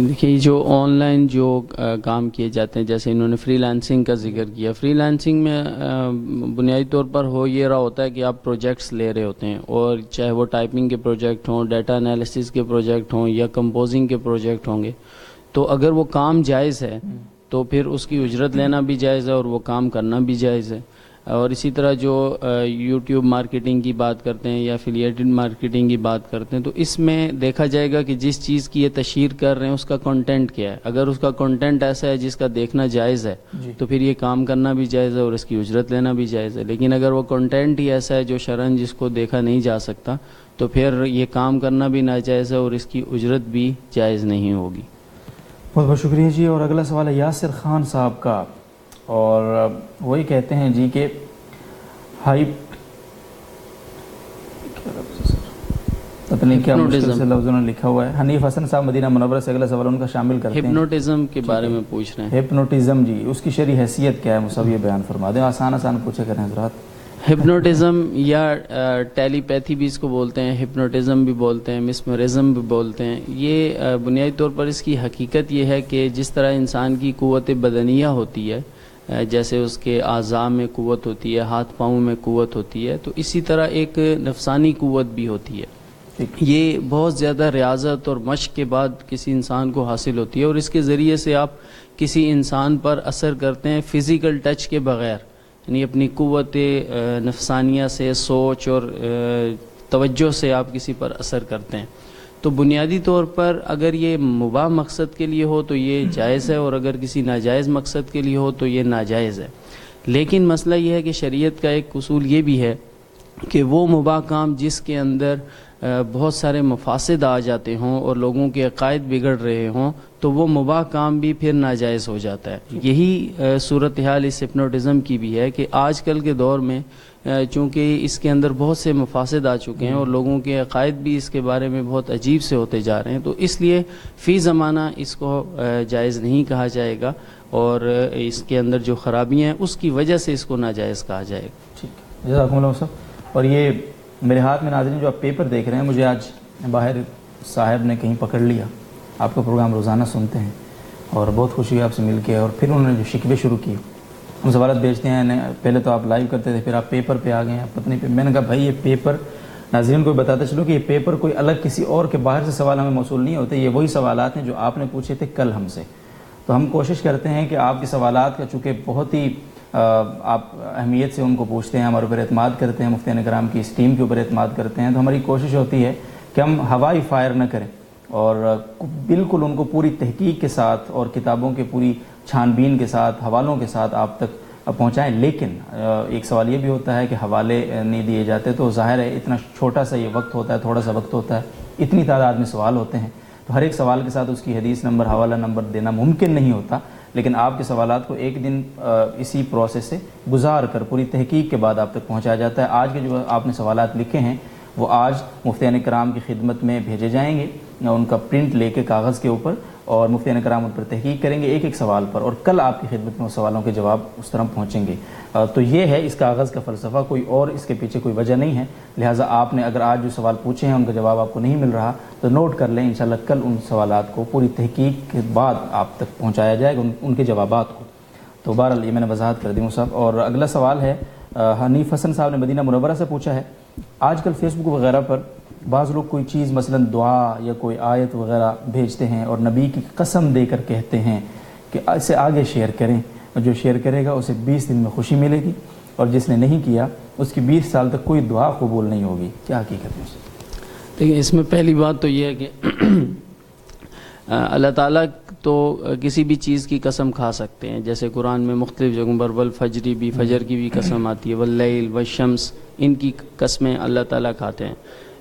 دیکھیے، جو آن لائن جو کام کیے جاتے ہیں، جیسے انہوں نے فری لانسنگ کا ذکر کیا، فری لانسنگ میں بنیادی طور پر ہو یہ رہا ہوتا ہے کہ آپ پروجیکٹس لے رہے ہوتے ہیں، اور چاہے وہ ٹائپنگ کے پروجیکٹ ہوں، ڈیٹا انالیسس کے پروجیکٹ ہوں یا کمپوزنگ کے پروجیکٹ ہوں گے، تو اگر وہ کام جائز ہے تو پھر اس کی اجرت لینا بھی جائز ہے اور وہ کام کرنا بھی جائز ہے۔ اور اسی طرح جو یوٹیوب مارکیٹنگ کی بات کرتے ہیں یا افیلیٹڈ مارکیٹنگ کی بات کرتے ہیں، تو اس میں دیکھا جائے گا کہ جس چیز کی یہ تشہیر کر رہے ہیں اس کا کنٹینٹ کیا ہے۔ اگر اس کا کنٹینٹ ایسا ہے جس کا دیکھنا جائز ہے تو پھر یہ کام کرنا بھی جائز ہے اور اس کی اجرت لینا بھی جائز ہے، لیکن اگر وہ کنٹینٹ ہی ایسا ہے جو شرعاً جس کو دیکھا نہیں جا سکتا تو پھر یہ کام کرنا بھی ناجائز ہے اور اس کی اجرت بھی جائز نہیں ہوگی۔ بہت بہت شکریہ جی۔ اور اگلا سوال ہے یاسر خان صاحب کا، اور وہی کہتے ہیں جی کہ پتہ نہیں کیا مشکل سے لفظوں نے لکھا ہوا ہے۔ حنیف حسن صاحب مدینہ منورہ سے اگلا سوال ان کا شامل کرتے ہیں، ہپنوٹزم کے بارے میں پوچھ رہے ہیں۔ ہپنوٹزم جی، اس کی شرعی حیثیت کیا ہے؟ مصعب یہ بیان فرما دیں، آسان پوچھے کریں حضرات۔ ہپنوٹزم یا ٹیلی پیتھی بھی اس کو بولتے ہیں، ہپنوٹزم بھی بولتے ہیں، مسمرزم بھی بولتے ہیں۔ یہ بنیادی طور پر اس کی حقیقت یہ ہے کہ جس طرح انسان کی قوت بدنیہ ہوتی ہے، جیسے اس کے اعضاء میں قوت ہوتی ہے، ہاتھ پاؤں میں قوت ہوتی ہے، تو اسی طرح ایک نفسانی قوت بھی ہوتی ہے۔ یہ بہت زیادہ ریاضت اور مشق کے بعد کسی انسان کو حاصل ہوتی ہے، اور اس کے ذریعے سے آپ کسی انسان پر اثر کرتے ہیں فزیکل ٹچ کے بغیر، یعنی اپنی قوت نفسانیہ سے، سوچ اور توجہ سے آپ کسی پر اثر کرتے ہیں. تو بنیادی طور پر اگر یہ مباح مقصد کے لیے ہو تو یہ جائز ہے، اور اگر کسی ناجائز مقصد کے لیے ہو تو یہ ناجائز ہے. لیکن مسئلہ یہ ہے کہ شریعت کا ایک اصول یہ بھی ہے کہ وہ مباح کام جس کے اندر بہت سارے مفاسد آ جاتے ہوں اور لوگوں کے عقائد بگڑ رہے ہوں تو وہ مباح کام بھی پھر ناجائز ہو جاتا ہے. یہی صورتحال اس ہپنوٹزم کی بھی ہے کہ آج کل کے دور میں چونکہ اس کے اندر بہت سے مفاسد آ چکے ہیں اور لوگوں کے عقائد بھی اس کے بارے میں بہت عجیب سے ہوتے جا رہے ہیں، تو اس لیے فی زمانہ اس کو جائز نہیں کہا جائے گا، اور اس کے اندر جو خرابیاں ہیں اس کی وجہ سے اس کو ناجائز کہا جائے گا. ٹھیک، جزاکم اللہ صاحب. اور یہ میرے ہاتھ میں ناظرین جو آپ پیپر دیکھ رہے ہیں، مجھے آج باہر صاحب نے کہیں پکڑ لیا. آپ کا پروگرام روزانہ سنتے ہیں اور بہت خوشی ہوئی آپ سے مل کے، اور پھر انہوں نے جو شکوے شروع کیے، ہم سوالات بیچتے ہیں. پہلے تو آپ لائیو کرتے تھے، پھر آپ پیپر پہ آ گئے ہیں پتنی پہ. میں نے کہا بھائی یہ پیپر ناظرین کو بتاتا چلو کہ یہ پیپر کوئی الگ کسی اور کے باہر سے سوال ہمیں موصول نہیں ہوتے، یہ وہی سوالات ہیں جو آپ نے پوچھے تھے کل ہم سے. تو ہم کوشش کرتے ہیں کہ آپ کے سوالات کا چونکہ بہت ہی آپ اہمیت سے ان کو پوچھتے ہیں، ہمارے اوپر اعتماد کرتے ہیں، مفتیان کرام کی اس ٹیم کے اوپر اعتماد کرتے ہیں، تو ہماری کوشش ہوتی ہے کہ ہم ہوائی فائر نہ کریں اور بالکل ان کو پوری تحقیق کے ساتھ اور کتابوں کے پوری چھان بین کے ساتھ، حوالوں کے ساتھ آپ تک پہنچائیں. لیکن ایک سوال یہ بھی ہوتا ہے کہ حوالے نہیں دیے جاتے، تو ظاہر ہے اتنا چھوٹا سا یہ وقت ہوتا ہے، تھوڑا سا وقت ہوتا ہے، اتنی تعداد میں سوال ہوتے ہیں، تو ہر ایک سوال کے ساتھ اس کی حدیث نمبر، حوالہ نمبر دینا ممکن نہیں ہوتا. لیکن آپ کے سوالات کو ایک دن اسی پروسیس سے گزار کر پوری تحقیق کے بعد آپ تک پہنچایا جاتا ہے. آج کے جو آپ نے سوالات لکھے ہیں وہ آج مفتیان کرام کی خدمت میں بھیجے جائیں گے، ان کا پرنٹ لے کے کاغذ کے اوپر، اور مفتیان کرام ان پر تحقیق کریں گے ایک ایک سوال پر، اور کل آپ کی خدمت میں وہ سوالوں کے جواب اس طرح پہنچیں گے. تو یہ ہے اس کاغذ کا فلسفہ، کوئی اور اس کے پیچھے کوئی وجہ نہیں ہے. لہٰذا آپ نے اگر آج جو سوال پوچھے ہیں ان کا جواب آپ کو نہیں مل رہا تو نوٹ کر لیں، انشاءاللہ کل ان سوالات کو پوری تحقیق کے بعد آپ تک پہنچایا جائے گا، ان کے جوابات کو. تو بہرحال یہ میں نے وضاحت کر دی صاحب. اور اگلا سوال ہے حنیف حسن صاحب نے مدینہ منورہ سے پوچھا ہے. آج کل فیس بک وغیرہ پر بعض لوگ کوئی چیز مثلا دعا یا کوئی آیت وغیرہ بھیجتے ہیں اور نبی کی قسم دے کر کہتے ہیں کہ اسے آگے شیئر کریں، اور جو شیئر کرے گا اسے 20 دن میں خوشی ملے گی، اور جس نے نہیں کیا اس کی 20 سال تک کوئی دعا قبول نہیں ہوگی. کیا حقیقت ہے؟ دیکھیں، اس میں پہلی بات تو یہ ہے کہ اللہ تعالیٰ تو کسی بھی چیز کی قسم کھا سکتے ہیں، جیسے قرآن میں مختلف جگہوں پر والفجر بھی، فجر کی بھی قسم آتی ہے، واللیل والشمس، ان کی قسمیں اللہ تعالیٰ کھاتے ہیں.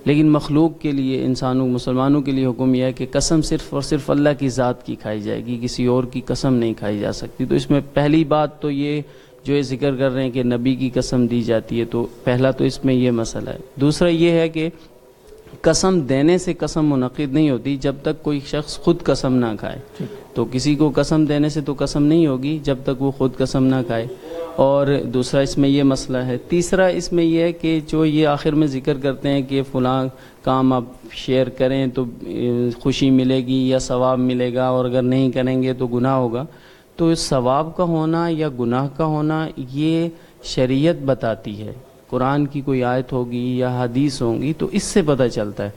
لیکن مخلوق کے لیے، انسانوں مسلمانوں کے لیے حکم یہ ہے کہ قسم صرف اور صرف اللہ کی ذات کی کھائی جائے گی، کسی اور کی قسم نہیں کھائی جا سکتی. تو اس میں پہلی بات تو یہ جو یہ ذکر کر رہے ہیں کہ نبی کی قسم دی جاتی ہے، تو پہلا تو اس میں یہ مسئلہ ہے. دوسرا یہ ہے کہ قسم دینے سے قسم منعقد نہیں ہوتی جب تک کوئی شخص خود قسم نہ کھائے. تو کسی کو قسم دینے سے تو قسم نہیں ہوگی جب تک وہ خود قسم نہ کھائے. اور دوسرا اس میں یہ مسئلہ ہے. تیسرا اس میں یہ ہے کہ جو یہ آخر میں ذکر کرتے ہیں کہ فلاں کام آپ شیئر کریں تو خوشی ملے گی یا ثواب ملے گا، اور اگر نہیں کریں گے تو گناہ ہوگا. تو ثواب کا ہونا یا گناہ کا ہونا یہ شریعت بتاتی ہے. قرآن کی کوئی آیت ہوگی یا حدیث ہوں گی تو اس سے پتہ چلتا ہے،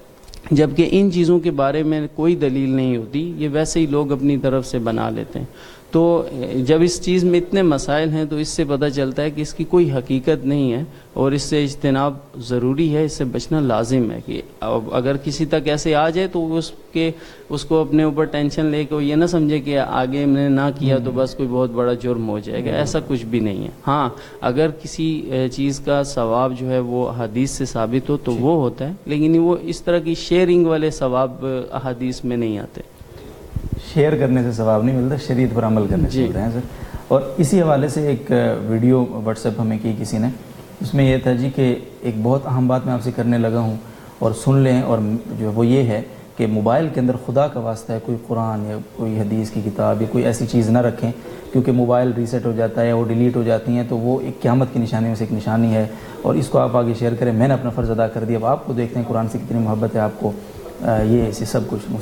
جبکہ ان چیزوں کے بارے میں کوئی دلیل نہیں ہوتی، یہ ویسے ہی لوگ اپنی طرف سے بنا لیتے ہیں. تو جب اس چیز میں اتنے مسائل ہیں تو اس سے پتہ چلتا ہے کہ اس کی کوئی حقیقت نہیں ہے، اور اس سے اجتناب ضروری ہے، اس سے بچنا لازم ہے. کہ اگر کسی تک ایسے آ جائے تو اس کو اپنے اوپر ٹینشن لے کے یہ نہ سمجھے کہ آگے میں نے نہ کیا تو بس کوئی بہت بڑا جرم ہو جائے گا. ایسا کچھ بھی نہیں ہے. ہاں، اگر کسی چیز کا ثواب جو ہے وہ حدیث سے ثابت ہو تو وہ ہوتا ہے، لیکن وہ اس طرح کی شیئرنگ والے ثواب حدیث میں نہیں آتے. شیئر کرنے سے ثواب نہیں ملتا، شریعت پر عمل کرنے سے ملتا ہے سر. اور اسی حوالے سے ایک ویڈیو واٹس ایپ ہمیں کی کسی نے، اس میں یہ تھا جی کہ ایک بہت اہم بات میں آپ سے کرنے لگا ہوں اور سن لیں، اور جو وہ یہ ہے کہ موبائل کے اندر خدا کا واسطہ ہے کوئی قرآن یا کوئی حدیث کی کتاب یا کوئی ایسی چیز نہ رکھیں، کیونکہ موبائل ریسیٹ ہو جاتا ہے، وہ ڈیلیٹ ہو جاتی ہیں، تو وہ ایک قیامت کی نشانی میں سے ایک نشانی ہے، اور اس کو آپ آگے شیئر کریں. میں نے اپنا فرض ادا کر دیا. اب آپ کو دیکھتے ہیں قرآن سے کتنی محبت ہے آپ کو، یہ ایسے سب کچھ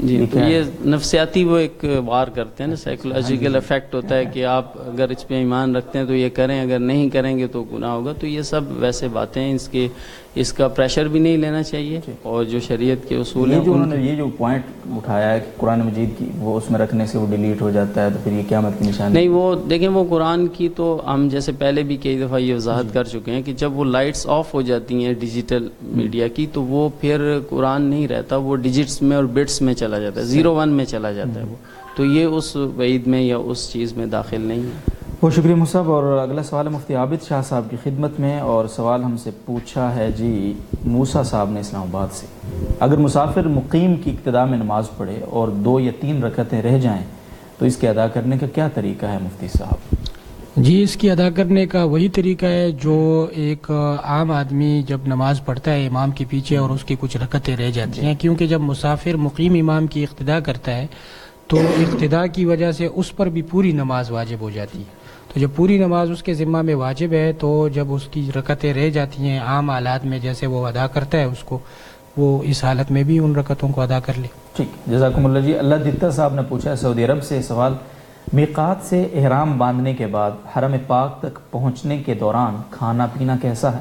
جی یہ تو کیا ہے؟ یہ نفسیاتی وہ ایک وار کرتے ہیں نا، سائیکولوجیکل افیکٹ ہوتا ہے کہ آپ اگر اس پہ ایمان رکھتے ہیں تو یہ کریں، اگر نہیں کریں گے تو گناہ ہوگا. تو یہ سب ویسے باتیں ہیں، اس کا پریشر بھی نہیں لینا چاہیے، اور جو شریعت کے اصول ہیں یہ جو انہوں نے یہ جو پوائنٹ اٹھایا ہے کہ قرآن مجید کی وہ اس میں رکھنے سے وہ ڈیلیٹ ہو جاتا ہے تو پھر یہ قیامت کی نشانی. نہیں، وہ دیکھیں وہ قرآن کی تو ہم جیسے پہلے بھی کئی دفعہ یہ وضاحت کر چکے ہیں کہ جب وہ لائٹس آف ہو جاتی ہیں ڈیجیٹل میڈیا کی تو وہ پھر قرآن نہیں رہتا، وہ ڈیجٹس میں اور بٹس میں چلا جاتا ہے، 0-1 میں چلا جاتا ہے وہ. تو یہ اس وعید میں یا اس چیز میں داخل نہیں ہے. بہت شکریہ مصعب. اور اگلا سوال ہے مفتی عابد شاہ صاحب کی خدمت میں، اور سوال ہم سے پوچھا ہے جی موسیٰ صاحب نے اسلام آباد سے. اگر مسافر مقیم کی ابتدا میں نماز پڑھے اور 2 یا 3 رکعتیں رہ جائیں تو اس کے ادا کرنے کا کیا طریقہ ہے مفتی صاحب؟ جی اس کی ادا کرنے کا وہی طریقہ ہے جو ایک عام آدمی جب نماز پڑھتا ہے امام کے پیچھے اور اس کی کچھ رکعتیں رہ جاتی ہیں، کیونکہ جب مسافر مقیم امام کی اقتداء کرتا ہے تو اقتداء کی وجہ سے اس پر بھی پوری نماز واجب ہو جاتی ہے. تو جب پوری نماز اس کے ذمہ میں واجب ہے تو جب اس کی رکعتیں رہ جاتی ہیں عام حالات میں جیسے وہ ادا کرتا ہے اس کو، وہ اس حالت میں بھی ان رکعتوں کو ادا کر لے. ٹھیک، جزاکم اللہ جی. اللہ دتا صاحب نے پوچھا ہے سعودی عرب سے سوال، میقات سے احرام باندھنے کے بعد حرم پاک تک پہنچنے کے دوران کھانا پینا کیسا ہے؟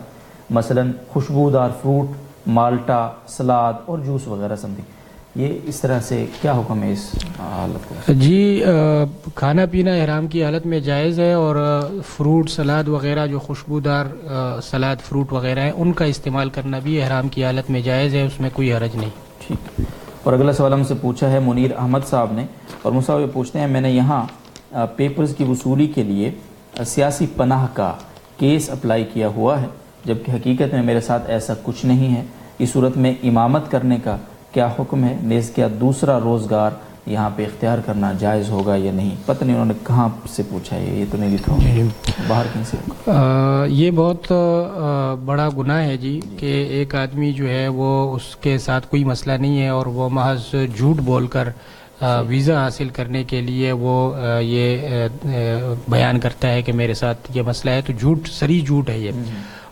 مثلا خوشبودار فروٹ، مالٹا، سلاد اور جوس وغیرہ سمتھنگ. یہ اس طرح سے کیا حکم ہے اس حالت کو؟ جی کھانا پینا احرام کی حالت میں جائز ہے، اور فروٹ سلاد وغیرہ جو خوشبودار سلاد فروٹ وغیرہ ہیں ان کا استعمال کرنا بھی احرام کی حالت میں جائز ہے، اس میں کوئی حرج نہیں. ٹھیک. اور اگلا سوال ہم سے پوچھا ہے منیر احمد صاحب نے، اور مصعب یہ پوچھتے ہیں میں نے یہاں پیپرز کی وصولی کے لیے سیاسی پناہ کا کیس اپلائی کیا ہوا ہے، جبکہ حقیقت میں میرے ساتھ ایسا کچھ نہیں ہے. اس صورت میں امامت کرنے کا کیا حکم ہے؟ نیز کیا دوسرا روزگار یہاں پہ اختیار کرنا جائز ہوگا یا نہیں؟ پتہ نہیں انہوں نے کہاں سے پوچھا ہے، یہ تو نہیں لکھا ہوگا، باہر کہیں سے ہوگا. یہ بہت بڑا گناہ ہے جی کہ ایک آدمی جو ہے وہ اس کے ساتھ کوئی مسئلہ نہیں ہے اور وہ محض جھوٹ بول کر ویزا حاصل کرنے کے لیے وہ یہ بیان کرتا ہے کہ میرے ساتھ یہ مسئلہ ہے. تو جھوٹ سری جھوٹ ہے یہ،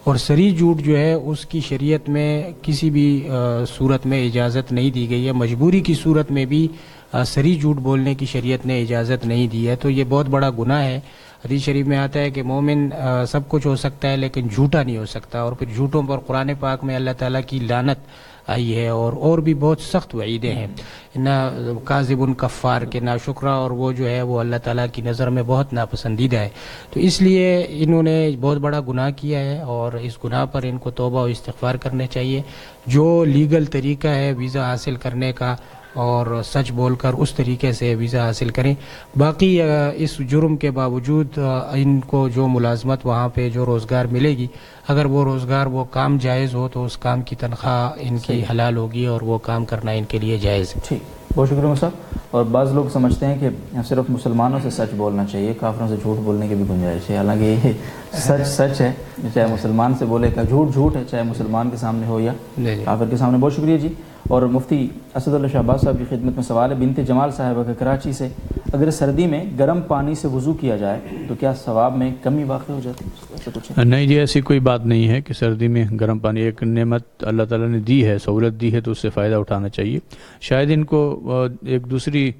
اور سری جھوٹ جو ہے اس کی شریعت میں کسی بھی صورت میں اجازت نہیں دی گئی ہے. مجبوری کی صورت میں بھی سری جھوٹ بولنے کی شریعت نے اجازت نہیں دی ہے. تو یہ بہت بڑا گناہ ہے. حدیث شریف میں آتا ہے کہ مومن سب کچھ ہو سکتا ہے لیکن جھوٹا نہیں ہو سکتا، اور پھر جھوٹوں پر قرآن پاک میں اللہ تعالیٰ کی لعنت آئی ہے، اور بھی بہت سخت وعیدیں ہیں. نہ کاذب کفار کے نا شکرا، اور وہ جو ہے وہ اللہ تعالیٰ کی نظر میں بہت ناپسندیدہ ہے. تو اس لیے انہوں نے بہت بڑا گناہ کیا ہے، اور اس گناہ پر ان کو توبہ و استغفار کرنے چاہیے. جو لیگل طریقہ ہے ویزا حاصل کرنے کا، اور سچ بول کر اس طریقے سے ویزا حاصل کریں. باقی اس جرم کے باوجود ان کو جو ملازمت وہاں پہ جو روزگار ملے گی، اگر وہ روزگار وہ کام جائز ہو تو اس کام کی تنخواہ ان کی حلال ہوگی اور وہ کام کرنا ان کے لیے جائز ہے. ٹھیک، بہت شکریہ صاحب. اور بعض لوگ سمجھتے ہیں کہ صرف مسلمانوں سے سچ بولنا چاہیے، کافروں سے جھوٹ بولنے کی بھی گنجائش ہے. حالانکہ یہ سچ سچ ہے، چاہے مسلمان سے بولے کا جھوٹ جھوٹ ہے، چاہے مسلمان کے سامنے ہو یا کافر کے سامنے. بہت شکریہ جی. اور مفتی اسد اللہ شہباز صاحب کی خدمت میں سوال ہے بنت جمال صاحبہ کا کراچی سے، اگر سردی میں گرم پانی سے وضو کیا جائے تو کیا ثواب میں کمی واقع ہو جاتی ہے؟ ایسا کچھ ہے؟ نہیں جی، ایسی کوئی بات نہیں ہے کہ سردی میں گرم پانی، ایک نعمت اللہ تعالیٰ نے دی ہے، سہولت دی ہے تو اس سے فائدہ اٹھانا چاہیے. شاید ان کو ایک دوسری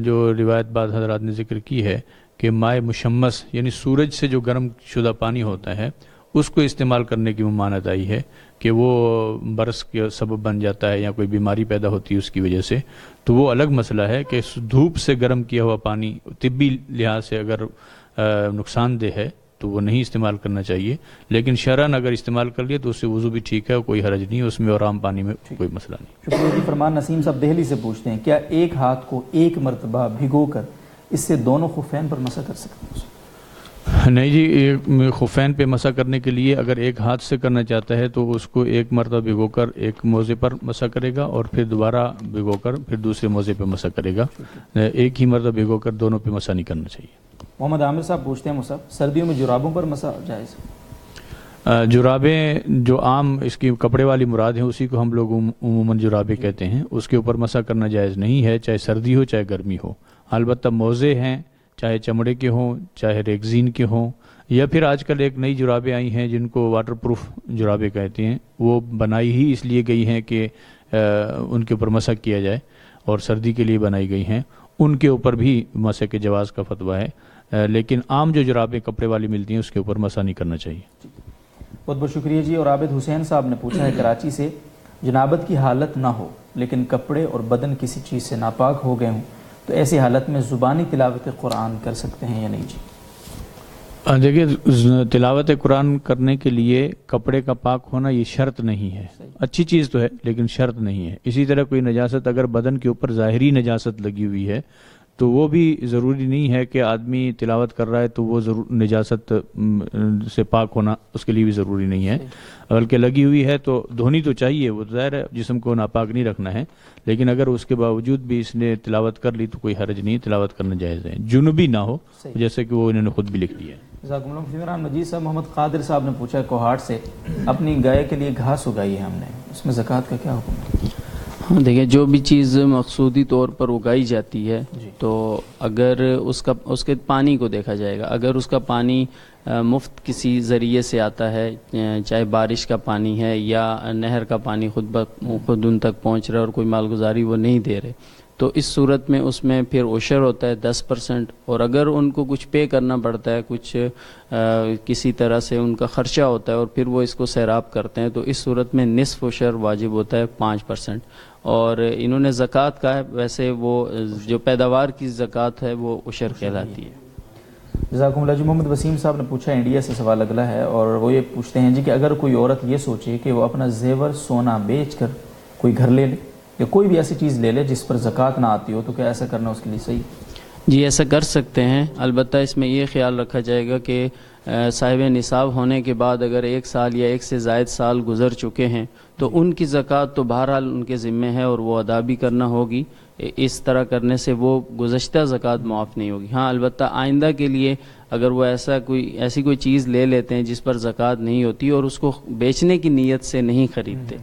جو روایت بعض حضرات نے ذکر کی ہے کہ مائع مشمس یعنی سورج سے جو گرم شدہ پانی ہوتا ہے اس کو استعمال کرنے کی ممانعت آئی ہے کہ وہ برس کے سبب بن جاتا ہے یا کوئی بیماری پیدا ہوتی ہے اس کی وجہ سے. تو وہ الگ مسئلہ ہے کہ دھوپ سے گرم کیا ہوا پانی طبی لحاظ سے اگر نقصان دہ ہے تو وہ نہیں استعمال کرنا چاہیے، لیکن شرعاً اگر استعمال کر لیا تو اس سے وضو بھی ٹھیک ہے، کوئی حرج نہیں اس میں، اور عام پانی میں کوئی مسئلہ نہیں. شکریہ جی. فرمان نسیم صاحب دہلی سے پوچھتے ہیں کیا ایک ہاتھ کو ایک مرتبہ بھگو کر اس سے دونوں خفین پر مسح کر سکتے ہیں؟ نہیں جی، خفین پہ مسح کرنے کے لیے اگر ایک ہاتھ سے کرنا چاہتا ہے تو اس کو ایک مرتبہ بھگو کر ایک موزے پر مسح کرے گا اور پھر دوبارہ بھگو کر پھر دوسرے موزے پہ مسح کرے گا. ایک ہی مرتبہ بھگو کر دونوں پہ مسح نہیں کرنا چاہیے. محمد عامر صاحب پوچھتے ہیں مصعب سردیوں میں جرابوں پر مسح جائز؟ جرابیں جو عام اس کی کپڑے والی مراد ہیں اسی کو ہم لوگ عموماً جرابیں کہتے ہیں، اس کے اوپر مسح کرنا جائز نہیں ہے، چاہے سردی ہو چاہے گرمی ہو. البتہ موزے ہیں چاہے چمڑے کے ہوں چاہے ریگزین کے ہوں، یا پھر آج کل ایک نئی جرابیں آئی ہیں جن کو واٹر پروف جرابیں کہتے ہیں، وہ بنائی ہی اس لیے گئی ہیں کہ ان کے اوپر مسح کیا جائے. اور سردی کے لیے بنائی گئی ہیں ان کے اوپر بھی مسح کے جواز کا فتویٰ ہے، لیکن عام جو جرابیں کپڑے والی ملتی ہیں اس کے اوپر مسح نہیں کرنا چاہیے۔ بہت بہت شکریہ جی۔ اور عابد حسین صاحب نے پوچھا ہے کراچی سے، جنابت کی حالت نہ ہو لیکن کپڑے اور بدن کسی چیز سے ناپاک ہو گئے ہوں تو ایسی حالت میں زبانی تلاوت قرآن کر سکتے ہیں یا نہیں جی؟ دیکھیے، تلاوت قرآن کرنے کے لیے کپڑے کا پاک ہونا یہ شرط نہیں ہے، اچھی چیز تو ہے لیکن شرط نہیں ہے۔ اسی طرح کوئی نجاست اگر بدن کے اوپر ظاہری نجاست لگی ہوئی ہے تو وہ بھی ضروری نہیں ہے کہ آدمی تلاوت کر رہا ہے تو وہ نجاست سے پاک ہونا اس کے لیے بھی ضروری نہیں ہے، بلکہ لگی ہوئی ہے تو دھونی تو چاہیے، وہ ظاہر ہے جسم کو ناپاک نہیں رکھنا ہے، لیکن اگر اس کے باوجود بھی اس نے تلاوت کر لی تو کوئی حرج نہیں، تلاوت کرنا جائز ہے، جنوبی نہ ہو، جیسے کہ وہ انہوں نے خود بھی لکھ دیا ہے۔ جزاکم اللہ خیر۔ عمران مجید صاحب محمد قادر صاحب نے پوچھا ہے کوہاٹ سے، اپنی گائے کے لیے گھاس اگائی ہے ہم نے، اس میں زکوٰۃ کا کیا حکم ہے؟ ہاں دیکھیں، جو بھی چیز مقصودی طور پر اگائی جاتی ہے تو اگر اس کے پانی کو دیکھا جائے گا، اگر اس کا پانی مفت کسی ذریعے سے آتا ہے، چاہے بارش کا پانی ہے یا نہر کا پانی خود ان تک پہنچ رہا ہے اور کوئی مالگزاری وہ نہیں دے رہے، تو اس صورت میں اس میں پھر عشر ہوتا ہے 10%، اور اگر ان کو کچھ پے کرنا پڑتا ہے، کچھ کسی طرح سے ان کا خرچہ ہوتا ہے اور پھر وہ اس کو سیراب کرتے ہیں تو اس صورت میں نصف عشر واجب ہوتا ہے 5%۔ اور انہوں نے زکوٰۃ کا ہے، ویسے وہ جو پیداوار کی زکوٰۃ ہے وہ عشر کہلاتی ہے۔ جزاکم اللہ جی۔ محمد وسیم صاحب نے پوچھا، انڈیا سے سوال اگلا ہے، اور وہ یہ پوچھتے ہیں جی کہ اگر کوئی عورت یہ سوچے کہ وہ اپنا زیور سونا بیچ کر کوئی گھر لے لے یا کوئی بھی ایسی چیز لے لے جس پر زکوٰۃ نہ آتی ہو تو کیا ایسا کرنا اس کے لیے صحیح؟ جی ایسا کر سکتے ہیں، البتہ اس میں یہ خیال رکھا جائے گا کہ صاحب نصاب ہونے کے بعد اگر 1 سال یا 1 سے زائد سال گزر چکے ہیں تو ان کی زکوٰۃ تو بہرحال ان کے ذمے ہے اور وہ ادا بھی کرنا ہوگی۔ اس طرح کرنے سے وہ گزشتہ زکوٰۃ معاف نہیں ہوگی۔ ہاں البتہ آئندہ کے لیے اگر وہ ایسی کوئی چیز لے لیتے ہیں جس پر زکوٰۃ نہیں ہوتی اور اس کو بیچنے کی نیت سے نہیں خریدتے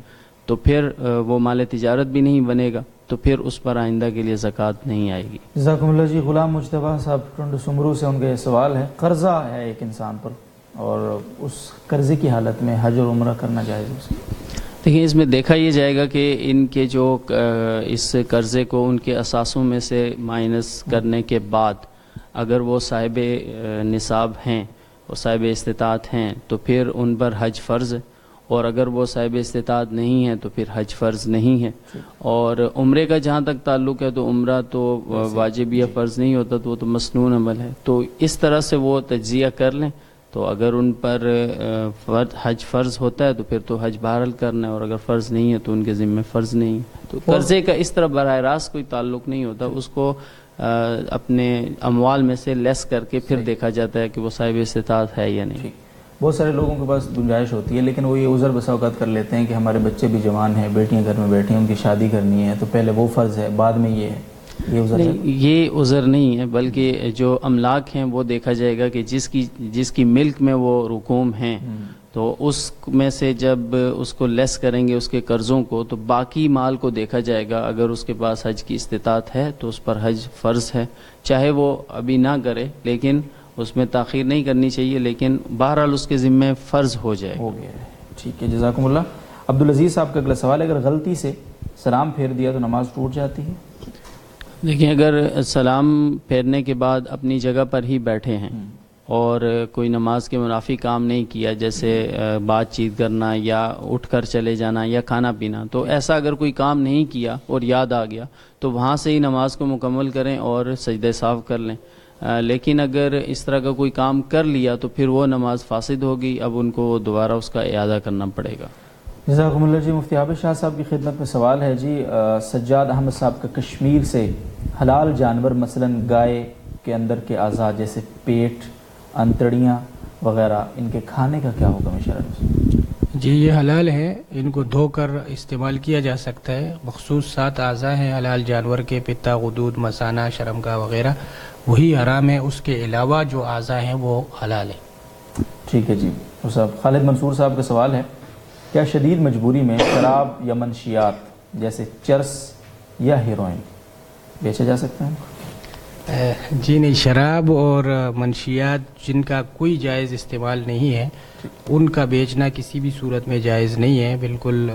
تو پھر وہ مال تجارت بھی نہیں بنے گا، تو پھر اس پر آئندہ کے لیے زکوٰۃ نہیں آئے گی۔ جزاکم اللہ جی۔ غلام مجتبیٰ صاحب ٹنڈ سمرو سے ان کا یہ سوال ہے، قرضہ ہے ایک انسان پر اور اس قرضے کی حالت میں حج اور عمرہ کرنا جائز ہے؟ دیکھیں، اس میں دیکھا یہ جائے گا کہ ان کے جو اس قرضے کو ان کے اثاثوں میں سے مائنس کرنے کے بعد اگر وہ صاحب نصاب ہیں اور صاحب استطاعت ہیں تو پھر ان پر حج فرض ہے، اور اگر وہ صاحب استطاعت نہیں ہیں تو پھر حج فرض نہیں ہے۔ اور عمرے کا جہاں تک تعلق ہے تو عمرہ تو واجب یا فرض نہیں ہوتا، تو وہ تو مسنون عمل ہے، تو اس طرح سے وہ تجزیہ کر لیں، تو اگر ان پر حج فرض ہوتا ہے تو پھر تو حج بہرحال کرنا ہے، اور اگر فرض نہیں ہے تو ان کے ذمہ فرض نہیں ہے۔ تو قرضے کا اس طرح براہ راست کوئی تعلق نہیں ہوتا، اس کو اپنے اموال میں سے لیس کر کے پھر دیکھا جاتا ہے کہ وہ صاحب استطاعت ہے یا نہیں۔ بہت سارے لوگوں کے پاس گنجائش ہوتی ہے لیکن وہ یہ عذر بسا اوقات کر لیتے ہیں کہ ہمارے بچے بھی جوان ہیں، بیٹیاں گھر میں بیٹھی ہیں، ان کی شادی کرنی ہے تو پہلے وہ فرض ہے بعد میں یہ ہے، یہ عذر ہے؟ یہ عذر نہیں ہے، بلکہ جو املاک ہیں وہ دیکھا جائے گا کہ جس کی ملک میں وہ رکوم ہیں تو اس میں سے جب اس کو لیس کریں گے اس کے قرضوں کو تو باقی مال کو دیکھا جائے گا، اگر اس کے پاس حج کی استطاعت ہے تو اس پر حج فرض ہے، چاہے وہ ابھی نہ کرے، لیکن اس میں تاخیر نہیں کرنی چاہیے، لیکن بہرحال اس کے ذمہ فرض ہو جائے گا۔ ہو گیا ہے، ٹھیک ہے، جزاکم اللہ۔ عبدالعزیز صاحب کا اگلا سوال ہے، اگر غلطی سے سلام پھیر دیا تو نماز ٹوٹ جاتی ہے؟ دیکھیں، اگر سلام پھیرنے کے بعد اپنی جگہ پر ہی بیٹھے ہیں اور کوئی نماز کے منافی کام نہیں کیا، جیسے بات چیت کرنا یا اٹھ کر چلے جانا یا کھانا پینا، تو ایسا اگر کوئی کام نہیں کیا اور یاد آ گیا تو وہاں سے ہی نماز کو مکمل کریں اور سجدہ سہو کر لیں۔ لیکن اگر اس طرح کا کوئی کام کر لیا تو پھر وہ نماز فاسد ہوگی، اب ان کو دوبارہ اس کا اعادہ کرنا پڑے گا۔ جزاکم اللہ جی۔ مفتی عابد شاہ صاحب کی خدمت میں سوال ہے جی، سجاد احمد صاحب کا کشمیر سے، حلال جانور مثلاً گائے کے اندر کے اعضاء جیسے پیٹ، انتڑیاں وغیرہ، ان کے کھانے کا کیا حکم ہے شرعاً؟ جی یہ حلال ہے، ان کو دھو کر استعمال کیا جا سکتا ہے۔ مخصوص 7 اعضاء ہیں حلال جانور کے، پتا، غدود، مثانہ، شرمگاہ وغیرہ، وہی حرام ہے، اس کے علاوہ جو اعضاء ہیں وہ حلال ہیں۔ ٹھیک ہے جی۔ صاحب خالد منصور صاحب کا سوال ہے، کیا شدید مجبوری میں شراب یا منشیات جیسے چرس یا ہیروئن بیچے جا سکتے ہیں؟ جی نہیں، شراب اور منشیات جن کا کوئی جائز استعمال نہیں ہے ان کا بیچنا کسی بھی صورت میں جائز نہیں ہے، بالکل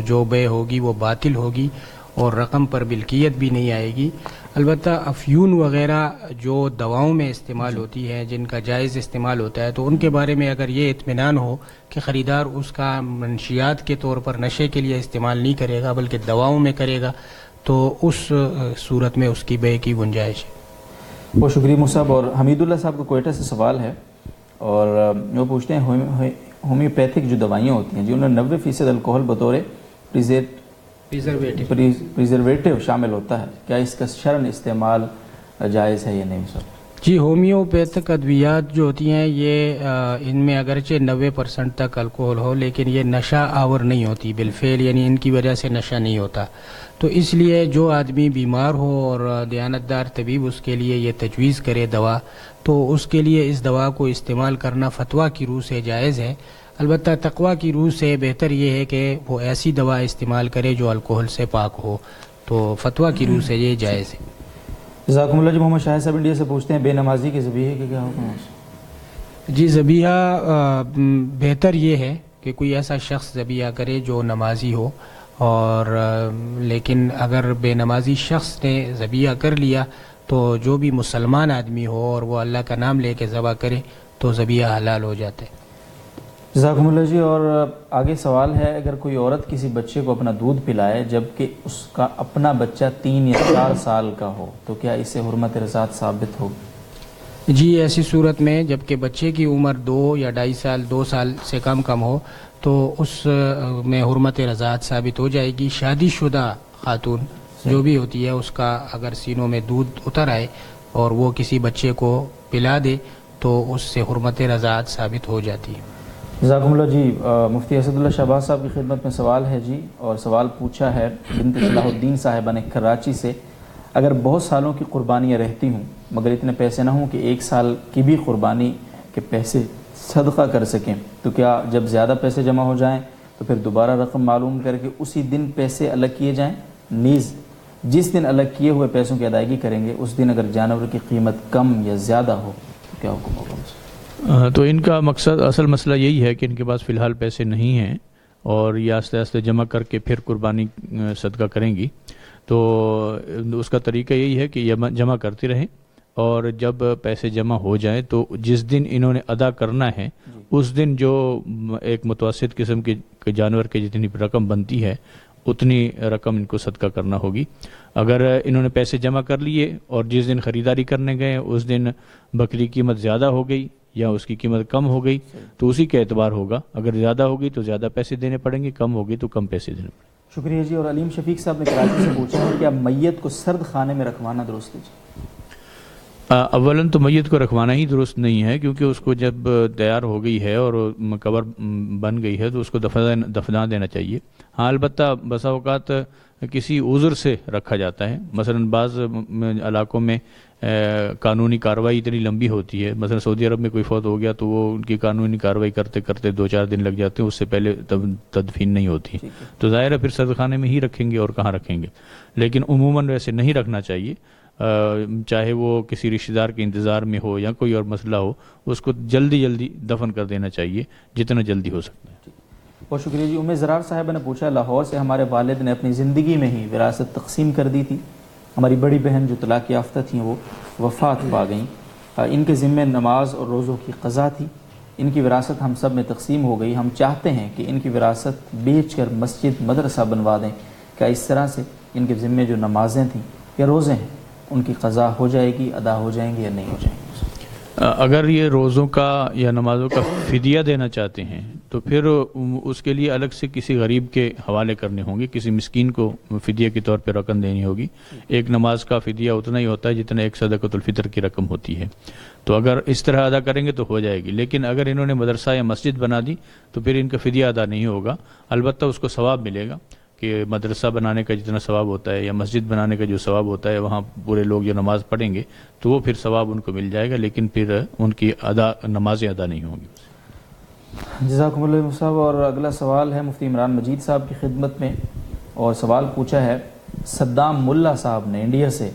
جو بے ہوگی وہ باطل ہوگی، اور رقم پر ملکیت بھی نہیں آئے گی. البتہ افیون وغیرہ جو دواؤں میں استعمال ہوتی ہے جن کا جائز استعمال ہوتا ہے تو ان کے بارے میں اگر یہ اطمینان ہو کہ خریدار اس کا منشیات کے طور پر نشے کے لیے استعمال نہیں کرے گا بلکہ دواؤں میں کرے گا تو اس صورت میں اس کی بے کی گنجائش ہے. بہت شکریہ مصعب. اور حمید اللہ صاحب کو کوئٹہ سے سوال ہے اور وہ پوچھتے ہیں ہومیوپیتھک جو دوائیاں ہوتی ہیں جی ان میں 90% الکوہل بطور پریزرویٹو شامل ہوتا ہے, کیا اس کا شرعاً استعمال جائز ہے یا نہیں مصعب؟ جی ہومیوپیتھک ادویات جو ہوتی ہیں یہ ان میں اگرچہ 90% تک الکوہل ہو لیکن یہ نشہ آور نہیں ہوتی بالفعل, یعنی ان کی وجہ سے نشہ نہیں ہوتا. تو اس لیے جو آدمی بیمار ہو اور دیانتدار طبیب اس کے لیے یہ تجویز کرے دوا تو اس کے لیے اس دوا کو استعمال کرنا فتویٰ کی روح سے جائز ہے. البتہ تقویٰ کی روح سے بہتر یہ ہے کہ وہ ایسی دوا استعمال کرے جو الکوہل سے پاک ہو, تو فتویٰ کی روح سے یہ جائز ہے. جزاکم اللہ. جی محمد شاہد صاحب انڈیا سے پوچھتے ہیں بے نمازی کے ذبیحے کے کیا حکم ہے؟ جی ذبیحہ بہتر یہ ہے کہ کوئی ایسا شخص ذبیحہ کرے جو نمازی ہو, اور لیکن اگر بے نمازی شخص نے ذبیحہ کر لیا تو جو بھی مسلمان آدمی ہو اور وہ اللہ کا نام لے کے ذبح کرے تو ذبیحہ حلال ہو جاتا ہے. جزاکم اللہ جی. اور آگے سوال ہے اگر کوئی عورت کسی بچے کو اپنا دودھ پلائے جبکہ اس کا اپنا بچہ 3 یا 4 سال کا ہو تو کیا اس سے حرمت رضاعت ثابت ہوگی؟ جی ایسی صورت میں جبکہ بچے کی عمر 2 یا 2.5 سال 2 سال سے کم ہو تو اس میں حرمت رضاعت ثابت ہو جائے گی. شادی شدہ خاتون جو بھی ہوتی ہے اس کا اگر سینوں میں دودھ اتر آئے اور وہ کسی بچے کو پلا دے تو اس سے حرمت رضاعت ثابت ہو جاتی ہے. جزاکم اللہ جی. مفتی اسد اللہ شہباز صاحب کی خدمت میں سوال ہے جی, اور سوال پوچھا ہے بنت صلاح الدین صاحبہ نے کراچی سے. اگر بہت سالوں کی قربانیاں رہتی ہوں مگر اتنے پیسے نہ ہوں کہ 1 سال کی بھی قربانی کے پیسے صدقہ کر سکیں تو کیا جب زیادہ پیسے جمع ہو جائیں تو پھر دوبارہ رقم معلوم کر کے اسی دن پیسے الگ کیے جائیں؟ نیز جس دن الگ کیے ہوئے پیسوں کی ادائیگی کریں گے اس دن اگر جانور کی قیمت کم یا زیادہ ہو تو کیا حکم ہوگا؟ تو ان کا مقصد اصل مسئلہ یہی ہے کہ ان کے پاس فی الحال پیسے نہیں ہیں اور یہ آہستہ آہستہ جمع کر کے پھر قربانی صدقہ کریں گی. تو اس کا طریقہ یہی ہے کہ جمع کرتی رہیں اور جب پیسے جمع ہو جائیں تو جس دن انہوں نے ادا کرنا ہے اس دن جو ایک متوسط قسم کے جانور کے جتنی رقم بنتی ہے اتنی رقم ان کو صدقہ کرنا ہوگی. اگر انہوں نے پیسے جمع کر لیے اور جس دن خریداری کرنے گئے اس دن بکری کی قیمت زیادہ ہو گئی یا اس کی قیمت کم ہو گئی تو اسی کا اعتبار ہوگا. اگر زیادہ ہوگی تو زیادہ پیسے دینے پڑیں گے, کم ہوگی تو کم پیسے دینے پڑیں گے. شکریہ جی. اور علیم شفیق صاحب نے کراچی سے پوچھا ہے کہ اب میت کو سرد خانے میں رکھوانا درست ہے جی؟ اولاً تو میت کو رکھوانا ہی درست نہیں ہے کیونکہ اس کو جب تیار ہو گئی ہے اور قبر بن گئی ہے تو اس کو دفنا دینا چاہیے. ہاں البتہ بسا اوقات کسی عذر سے رکھا جاتا ہے. مثلاً بعض علاقوں میں قانونی کارروائی اتنی لمبی ہوتی ہے, مثلا سعودی عرب میں کوئی فوت ہو گیا تو وہ ان کی قانونی کارروائی کرتے کرتے 2-4 دن لگ جاتے ہیں, اس سے پہلے تدفین نہیں ہوتی, تو ظاہر ہے پھر صدقہ میں ہی رکھیں گے اور کہاں رکھیں گے. لیکن عموماً ویسے نہیں رکھنا چاہیے, چاہے وہ کسی رشتہ دار کے انتظار میں ہو یا کوئی اور مسئلہ ہو, اس کو جلدی دفن کر دینا چاہیے جتنا جلدی ہو سکتا ہے. بہت شکریہ جی. زرار صاحبہ نے پوچھا لاہور سے ہمارے والد نے اپنی زندگی میں ہی وراثت تقسیم کر دی تھی. ہماری بڑی بہن جو طلاق یافتہ تھیں وہ وفات پا گئیں. ان کے ذمے نماز اور روزوں کی قضا تھی. ان کی وراثت ہم سب میں تقسیم ہو گئی. ہم چاہتے ہیں کہ ان کی وراثت بیچ کر مسجد مدرسہ بنوا دیں. کیا اس طرح سے ان کے ذمے جو نمازیں تھیں یا روزے ہیں ان کی قضا ہو جائے گی, ادا ہو جائیں گی یا نہیں ہو جائیں گی؟ اگر یہ روزوں کا یا نمازوں کا فدیہ دینا چاہتے ہیں تو پھر اس کے لیے الگ سے کسی غریب کے حوالے کرنے ہوں گے, کسی مسکین کو فدیہ کے طور پہ رقم دینی ہوگی. ایک نماز کا فدیہ اتنا ہی ہوتا ہے جتنا ایک صدقۃ الفطر کی رقم ہوتی ہے. تو اگر اس طرح ادا کریں گے تو ہو جائے گی. لیکن اگر انہوں نے مدرسہ یا مسجد بنا دی تو پھر ان کا فدیہ ادا نہیں ہوگا. البتہ اس کو ثواب ملے گا کہ مدرسہ بنانے کا جتنا ثواب ہوتا ہے یا مسجد بنانے کا جو ثواب ہوتا ہے وہاں پورے لوگ جو نماز پڑھیں گے تو وہ پھر ثواب ان کو مل جائے گا, لیکن پھر ان کی نمازیں ادا نہیں ہوں گی. جزاکم اللہ صاحب. اور اگلا سوال ہے مفتی عمران مجید صاحب کی خدمت میں, اور سوال پوچھا ہے صدام ملا صاحب نے انڈیا سے.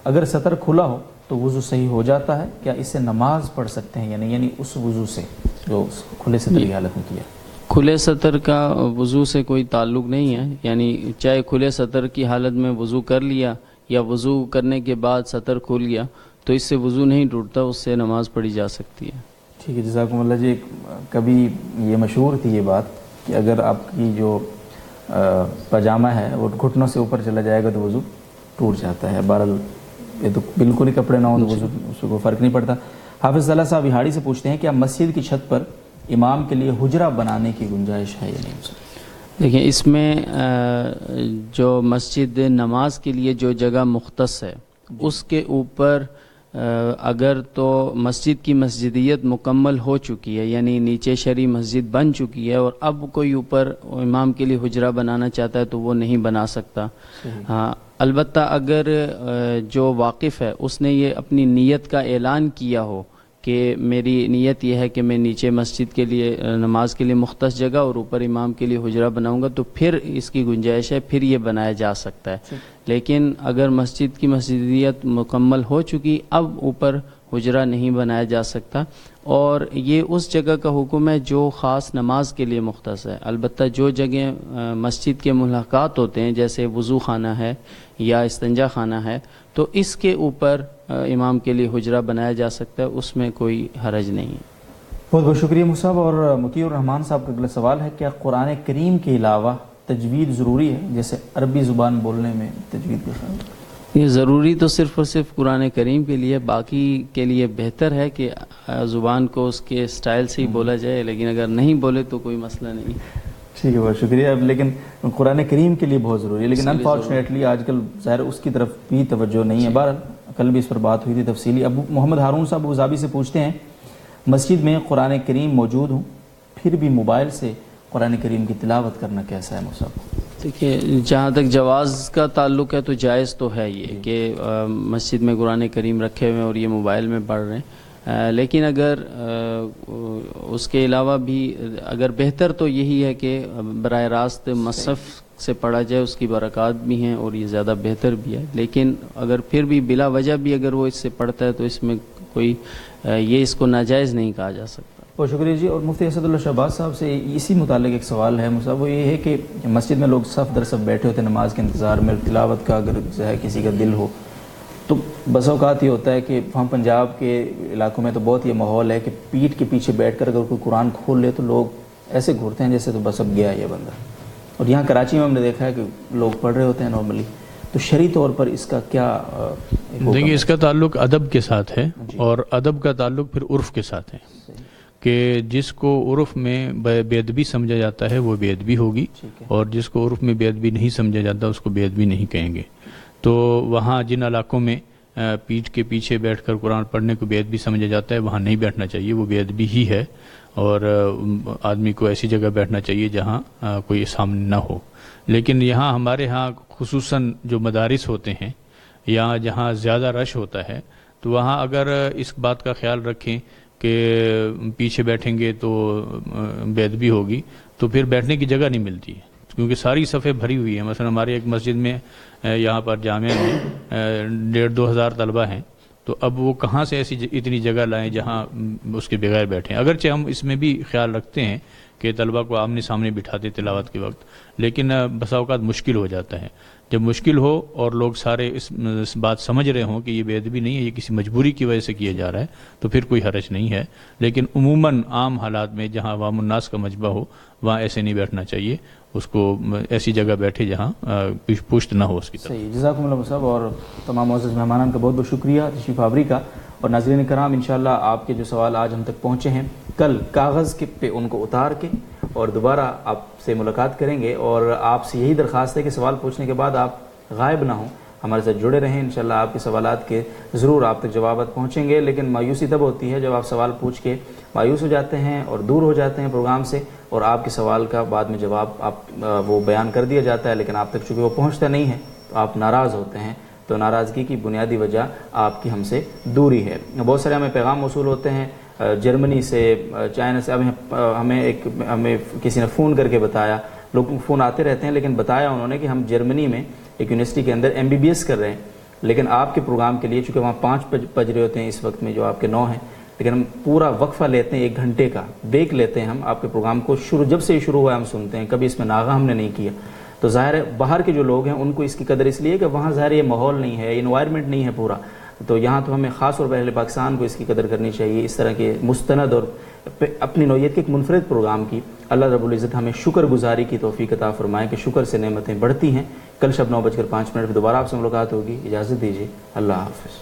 اگر سطر کھلا ہو تو وضو صحیح ہو جاتا ہے, کیا اس سے نماز پڑھ سکتے ہیں یعنی اس وضو سے جو کھلے سطر کی حالت میں کیا؟ کھلے سطر کا وضو سے کوئی تعلق نہیں ہے، یعنی چاہے کھلے سطر کی حالت میں وضو کر لیا یا وضو کرنے کے بعد سطر کھول گیا تو اس سے وضو نہیں ٹوٹتا، اس سے نماز پڑھی جا سکتی ہے۔ ٹھیک ہے، جزاکم اللہ جی۔ کبھی یہ مشہور تھی یہ بات کہ اگر آپ کی جو پاجامہ ہے وہ گھٹنوں سے اوپر چلا جائے گا تو وضو ٹوٹ جاتا ہے۔ بہرحال یہ تو بالکل ہی کپڑے نہ ہوں تو وضو اس کو فرق نہیں پڑتا۔ حافظ صلاح صاحب ہاڑی سے پوچھتے ہیں کہ مسجد کی چھت پر امام کے لیے حجرہ بنانے کی گنجائش ہے یا نہیں؟ دیکھیں، اس میں جو مسجد نماز کے لیے جو جگہ مختص ہے اس کے اوپر اگر تو مسجد کی مسجدیت مکمل ہو چکی ہے، یعنی نیچے شرعی مسجد بن چکی ہے اور اب کوئی اوپر امام کے لیے حجرہ بنانا چاہتا ہے تو وہ نہیں بنا سکتا۔ ہاں، البتہ اگر جو واقف ہے اس نے یہ اپنی نیت کا اعلان کیا ہو کہ میری نیت یہ ہے کہ میں نیچے مسجد کے لیے نماز کے لیے مختص جگہ اور اوپر امام کے لیے حجرہ بناؤں گا تو پھر اس کی گنجائش ہے، پھر یہ بنایا جا سکتا ہے۔ لیکن اگر مسجد کی مسجدیت مکمل ہو چکی، اب اوپر حجرہ نہیں بنایا جا سکتا، اور یہ اس جگہ کا حکم ہے جو خاص نماز کے لیے مختص ہے۔ البتہ جو جگہ مسجد کے ملاقات ہوتے ہیں جیسے وضو خانہ ہے یا استنجا خانہ ہے تو اس کے اوپر امام کے لیے حجرہ بنایا جا سکتا ہے، اس میں کوئی حرج نہیں ہے۔ بہت بہت شکریہ مصعب۔ اور مطیع الرحمان صاحب کا اگلا سوال ہے، کیا قرآن کریم کے علاوہ تجوید ضروری ہے، جیسے عربی زبان بولنے میں تجوید کے ساتھ؟ یہ ضروری تو صرف اور صرف قرآن کریم کے لیے، باقی کے لیے بہتر ہے کہ زبان کو اس کے سٹائل سے ہی بولا جائے، لیکن اگر نہیں بولے تو کوئی مسئلہ نہیں۔ ٹھیک ہے، بہت شکریہ۔ لیکن قرآن کریم کے لیے بہت ضروری ہے، لیکن انفارچونیٹلی آج کل ظاہر اس کی طرف بھی توجہ نہیں ہے۔ بہرحال کل بھی اس پر بات ہوئی تھی تفصیلی۔ ابو محمد ہارون صاحب ابوظہبی سے پوچھتے ہیں، مسجد میں قرآن کریم موجود ہوں پھر بھی موبائل سے قرآن کریم کی تلاوت کرنا کیسا ہے مصعب؟ دیکھیے، جہاں تک جواز کا تعلق ہے تو جائز تو ہے یہ کہ مسجد میں قرآن کریم رکھے ہوئے اور یہ موبائل میں پڑھ رہے ہیں، لیکن اگر اس کے علاوہ بھی اگر بہتر تو یہی ہے کہ براہ راست مصحف سے پڑھا جائے، اس کی برکات بھی ہیں اور یہ زیادہ بہتر بھی ہے۔ لیکن اگر پھر بھی بلا وجہ بھی اگر وہ اس سے پڑھتا ہے تو اس میں کوئی یہ اس کو ناجائز نہیں کہا جا سکتا۔ بہت شکریہ جی۔ اور مفتی اسد اللہ شہباز صاحب سے اسی متعلق ایک سوال ہے مصعب، وہ یہ ہے کہ مسجد میں لوگ صف در صف بیٹھے ہوتے ہیں نماز کے انتظار میں، تلاوت کا اگر جو ہے کسی کا دل ہو تو بس اوقات یہ ہوتا ہے کہ ہم پنجاب کے علاقوں میں تو بہت یہ ماحول ہے کہ پیٹھ کے پیچھے بیٹھ کر اگر کوئی قرآن کھول لے تو لوگ ایسے گھورتے ہیں جیسے تو بس اب گیا یہ بندہ۔ اور یہاں کراچی میں ہم نے دیکھا ہے کہ لوگ پڑھ رہے ہوتے ہیں نارملی، تو شرعی طور پر اس کا کیا؟ دیکھیے، اس کا تعلق ادب کے ساتھ ہے اور ادب کا تعلق پھر عرف کے ساتھ ہے کہ جس کو عرف میں بے ادبی سمجھا جاتا ہے وہ بے ادبی ہوگی، اور جس کو عرف میں بے ادبی نہیں سمجھا جاتا اس کو بے ادبی نہیں کہیں گے۔ تو وہاں جن علاقوں میں پیٹھ کے پیچھے بیٹھ کر قرآن پڑھنے کو بے ادبی سمجھا جاتا ہے وہاں نہیں بیٹھنا چاہیے، وہ بے ادبی ہی ہے، اور آدمی کو ایسی جگہ بیٹھنا چاہیے جہاں کوئی سامنے نہ ہو۔ لیکن یہاں ہمارے ہاں خصوصاً جو مدارس ہوتے ہیں یا جہاں زیادہ رش ہوتا ہے تو وہاں اگر اس بات کا خیال رکھیں کہ پیچھے بیٹھیں گے تو بے ادبی ہوگی تو پھر بیٹھنے کی جگہ نہیں ملتی ہے، کیونکہ ساری صفیں بھری ہوئی ہیں۔ مثلا ہمارے ایک مسجد میں یہاں پر جامعہ میں 1,500-2 ہزار طلبہ ہیں، تو اب وہ کہاں سے ایسی اتنی جگہ لائیں جہاں اس کے بغیر بیٹھیں۔ اگرچہ ہم اس میں بھی خیال رکھتے ہیں کہ طلبہ کو آمنے سامنے بٹھاتے تلاوت کے وقت، لیکن بسا اوقات مشکل ہو جاتا ہے۔ جب مشکل ہو اور لوگ سارے اس بات سمجھ رہے ہوں کہ یہ بے ادبی نہیں ہے، یہ کسی مجبوری کی وجہ سے کیا جا رہا ہے، تو پھر کوئی حرج نہیں ہے۔ لیکن عموماً عام حالات میں جہاں عوام الناس کا مجمع ہو وہاں ایسے نہیں بیٹھنا چاہیے، اس کو ایسی جگہ بیٹھے جہاں پشت نہ ہو اس کی طرف۔ صحیح، جزاکم اللہ صاحب۔ اور تمام معزز مہمانان کا بہت بہت شکریہ تشریف آوری کا۔ اور ناظرین کرام، انشاءاللہ آپ کے جو سوال آج ہم تک پہنچے ہیں کل کاغذ کے پہ ان کو اتار کے اور دوبارہ آپ سے ملاقات کریں گے، اور آپ سے یہی درخواست ہے کہ سوال پوچھنے کے بعد آپ غائب نہ ہوں، ہمارے ساتھ جڑے رہیں۔ انشاءاللہ آپ کے سوالات کے ضرور آپ تک جوابات پہنچیں گے، لیکن مایوسی تب ہوتی ہے جب آپ سوال پوچھ کے مایوس ہو جاتے ہیں اور دور ہو جاتے ہیں پروگرام سے، اور آپ کے سوال کا بعد میں جواب وہ بیان کر دیا جاتا ہے لیکن آپ تک چونکہ وہ پہنچتا نہیں ہے تو آپ ناراض ہوتے ہیں۔ تو ناراضگی کی بنیادی وجہ آپ کی ہم سے دوری ہے۔ بہت سارے ہمیں پیغام موصول ہوتے ہیں جرمنی سے، چائنا سے۔ اب ہمیں کسی نے فون کر کے بتایا، لوگ فون آتے رہتے ہیں، لیکن بتایا انہوں نے کہ ہم جرمنی میں ایک یونیورسٹی کے اندر MBBS کر رہے ہیں، لیکن آپ کے پروگرام کے لیے چونکہ وہاں 5 بج رہے ہوتے ہیں اس وقت میں جو آپ کے 9 ہیں، لیکن ہم پورا وقفہ لیتے ہیں، 1 گھنٹے کا بریک لیتے ہیں ہم آپ کے پروگرام کو جب سے یہ شروع ہوا ہم سنتے ہیں، کبھی اس میں ناغہ ہم نے نہیں کیا. تو ظاہر ہے باہر کے جو لوگ ہیں ان کو اس کی قدر اس لیے کہ وہاں ظاہر یہ ماحول نہیں ہے، انوائرمنٹ نہیں ہے پورا. تو یہاں تو ہمیں خاص طور پر اہل پاکستان کو اس کی قدر کرنی چاہیے. اس طرح کے مستند اور اپنی نوعیت کے ایک منفرد پروگرام کی اللہ رب العزت ہمیں شکر گزاری کی توفیق عطا فرمائے کہ شکر سے نعمتیں بڑھتی ہیں. کل شب 9:05 پہ دوبارہ آپ سے ملاقات ہوگی. اجازت دیجیے. اللہ حافظ.